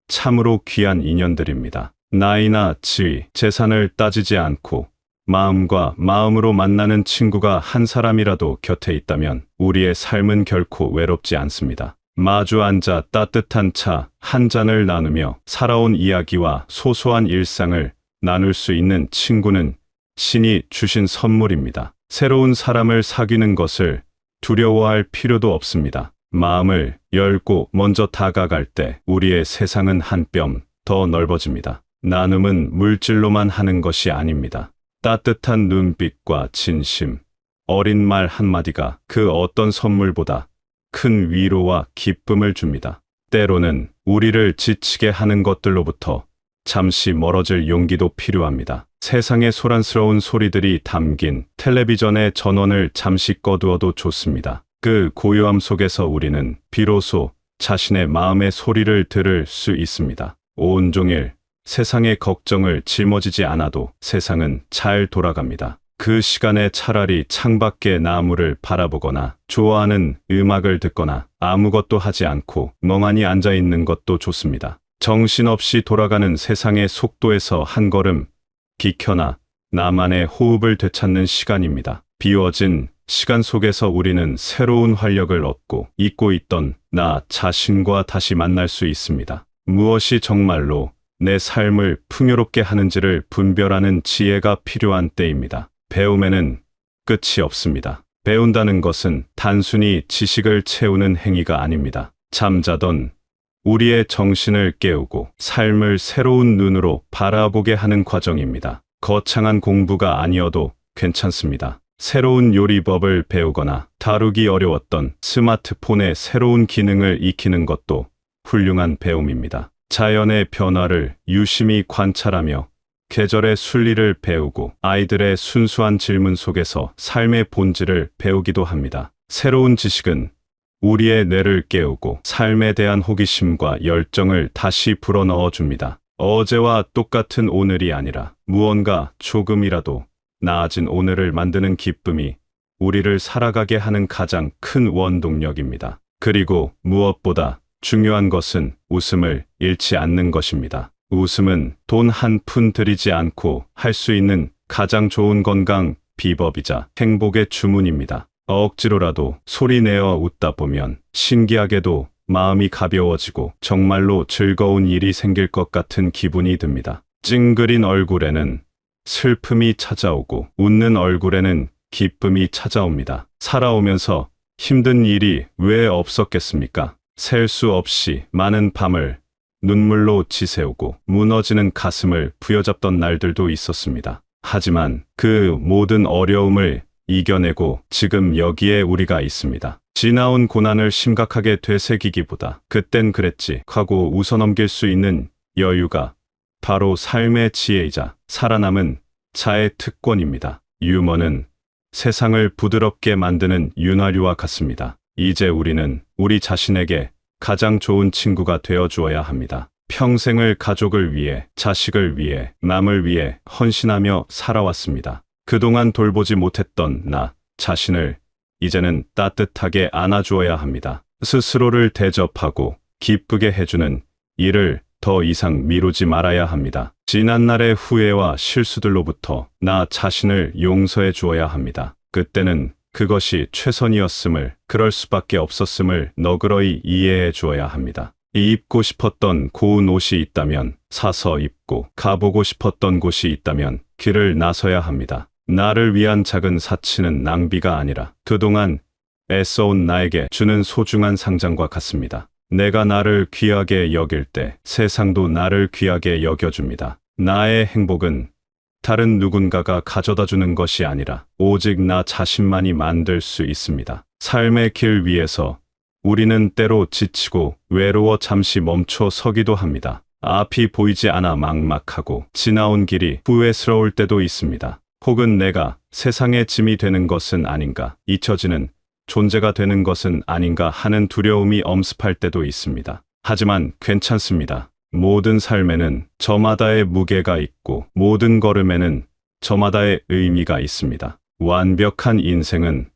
참으로 귀한 인연들입니다. 나이나 지위, 재산을 따지지 않고 마음과 마음으로 만나는 친구가 한 사람이라도 곁에 있다면 우리의 삶은 결코 외롭지 않습니다. 마주 앉아 따뜻한 차 한 잔을 나누며 살아온 이야기와 소소한 일상을 나눌 수 있는 친구는 신이 주신 선물입니다. 새로운 사람을 사귀는 것을 두려워할 필요도 없습니다. 마음을 열고 먼저 다가갈 때 우리의 세상은 한 뼘 더 넓어집니다. 나눔은 물질로만 하는 것이 아닙니다. 따뜻한 눈빛과 진심, 어린 말 한마디가 그 어떤 선물보다 큰 위로와 기쁨을 줍니다. 때로는 우리를 지치게 하는 것들로부터 잠시 멀어질 용기도 필요합니다. 세상의 소란스러운 소리들이 담긴 텔레비전의 전원을 잠시 꺼두어도 좋습니다. 그 고요함 속에서 우리는 비로소 자신의 마음의 소리를 들을 수 있습니다. 온종일 세상의 걱정을 짊어지지 않아도 세상은 잘 돌아갑니다. 그 시간에 차라리 창밖의 나무를 바라보거나 좋아하는 음악을 듣거나 아무것도 하지 않고 멍하니 앉아 있는 것도 좋습니다. 정신없이 돌아가는 세상의 속도에서 한 걸음 비켜나 나만의 호흡을 되찾는 시간입니다. 비워진 시간 속에서 우리는 새로운 활력을 얻고 잊고 있던 나 자신과 다시 만날 수 있습니다. 무엇이 정말로 내 삶을 풍요롭게 하는지를 분별하는 지혜가 필요한 때입니다. 배움에는 끝이 없습니다. 배운다는 것은 단순히 지식을 채우는 행위가 아닙니다. 잠자던 우리의 정신을 깨우고 삶을 새로운 눈으로 바라보게 하는 과정입니다. 거창한 공부가 아니어도 괜찮습니다. 새로운 요리법을 배우거나 다루기 어려웠던 스마트폰의 새로운 기능을 익히는 것도 훌륭한 배움입니다. 자연의 변화를 유심히 관찰하며 계절의 순리를 배우고 아이들의 순수한 질문 속에서 삶의 본질을 배우기도 합니다. 새로운 지식은 우리의 뇌를 깨우고 삶에 대한 호기심과 열정을 다시 불어넣어 줍니다. 어제와 똑같은 오늘이 아니라 무언가 조금이라도 나아진 오늘을 만드는 기쁨이 우리를 살아가게 하는 가장 큰 원동력입니다. 그리고 무엇보다 중요한 것은 웃음을 잃지 않는 것입니다. 웃음은 돈 한 푼 들이지 않고 할 수 있는 가장 좋은 건강 비법이자 행복의 주문입니다. 억지로라도 소리내어 웃다 보면 신기하게도 마음이 가벼워지고 정말로 즐거운 일이 생길 것 같은 기분이 듭니다. 찡그린 얼굴에는 슬픔이 찾아오고 웃는 얼굴에는 기쁨이 찾아옵니다. 살아오면서 힘든 일이 왜 없었겠습니까? 셀 수 없이 많은 밤을 눈물로 지새우고 무너지는 가슴을 부여잡던 날들도 있었습니다. 하지만 그 모든 어려움을 이겨내고 지금 여기에 우리가 있습니다. 지나온 고난을 심각하게 되새기기보다 그땐 그랬지 하고 웃어넘길 수 있는 여유가 바로 삶의 지혜이자 살아남은 자의 특권입니다. 유머는 세상을 부드럽게 만드는 윤활유와 같습니다. 이제 우리는 우리 자신에게 가장 좋은 친구가 되어 주어야 합니다. 평생을 가족을 위해, 자식을 위해, 남을 위해 헌신하며 살아왔습니다. 그동안 돌보지 못했던 나 자신을 이제는 따뜻하게 안아주어야 합니다. 스스로를 대접하고 기쁘게 해주는 일을 더 이상 미루지 말아야 합니다. 지난날의 후회와 실수들로부터 나 자신을 용서해 주어야 합니다. 그때는 그것이 최선이었음을, 그럴 수밖에 없었음을 너그러이 이해해 주어야 합니다. 입고 싶었던 고운 옷이 있다면 사서 입고, 가보고 싶었던 곳이 있다면 길을 나서야 합니다. 나를 위한 작은 사치는 낭비가 아니라 그동안 애써온 나에게 주는 소중한 상장과 같습니다. 내가 나를 귀하게 여길 때 세상도 나를 귀하게 여겨줍니다. 나의 행복은 다른 누군가가 가져다 주는 것이 아니라 오직 나 자신만이 만들 수 있습니다. 삶의 길 위에서 우리는 때로 지치고 외로워 잠시 멈춰 서기도 합니다. 앞이 보이지 않아 막막하고 지나온 길이 후회스러울 때도 있습니다. 혹은 내가 세상의 짐이 되는 것은 아닌가, 잊혀지는 존재가 되는 것은 아닌가 하는 두려움이 엄습할 때도 있습니다. 하지만 괜찮습니다. 모든 삶에는 저마다의 무게가 있고 모든 걸음에는 저마다의 의미가 있습니다. 완벽한 인생은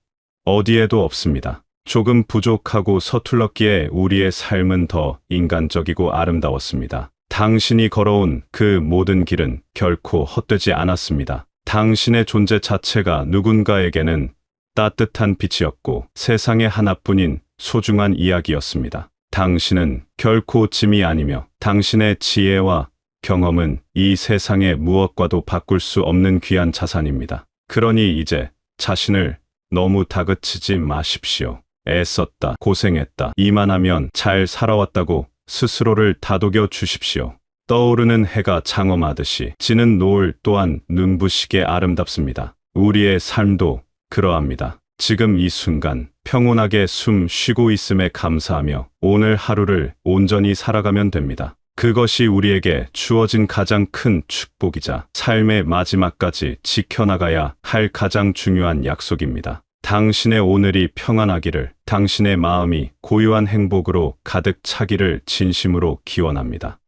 어디에도 없습니다. 조금 부족하고 서툴렀기에 우리의 삶은 더 인간적이고 아름다웠습니다. 당신이 걸어온 그 모든 길은 결코 헛되지 않았습니다. 당신의 존재 자체가 누군가에게는 따뜻한 빛이었고 세상에 하나뿐인 소중한 이야기였습니다. 당신은 결코 짐이 아니며 당신의 지혜와 경험은 이 세상의 무엇과도 바꿀 수 없는 귀한 자산입니다. 그러니 이제 자신을 너무 다그치지 마십시오. 애썼다, 고생했다, 이만하면 잘 살아왔다고 스스로를 다독여 주십시오. 떠오르는 해가 장엄하듯이 지는 노을 또한 눈부시게 아름답습니다. 우리의 삶도 그러합니다. 지금 이 순간 평온하게 숨 쉬고 있음에 감사하며 오늘 하루를 온전히 살아가면 됩니다. 그것이 우리에게 주어진 가장 큰 축복이자 삶의 마지막까지 지켜나가야 할 가장 중요한 약속입니다. 당신의 오늘이 평안하기를, 당신의 마음이 고요한 행복으로 가득 차기를 진심으로 기원합니다.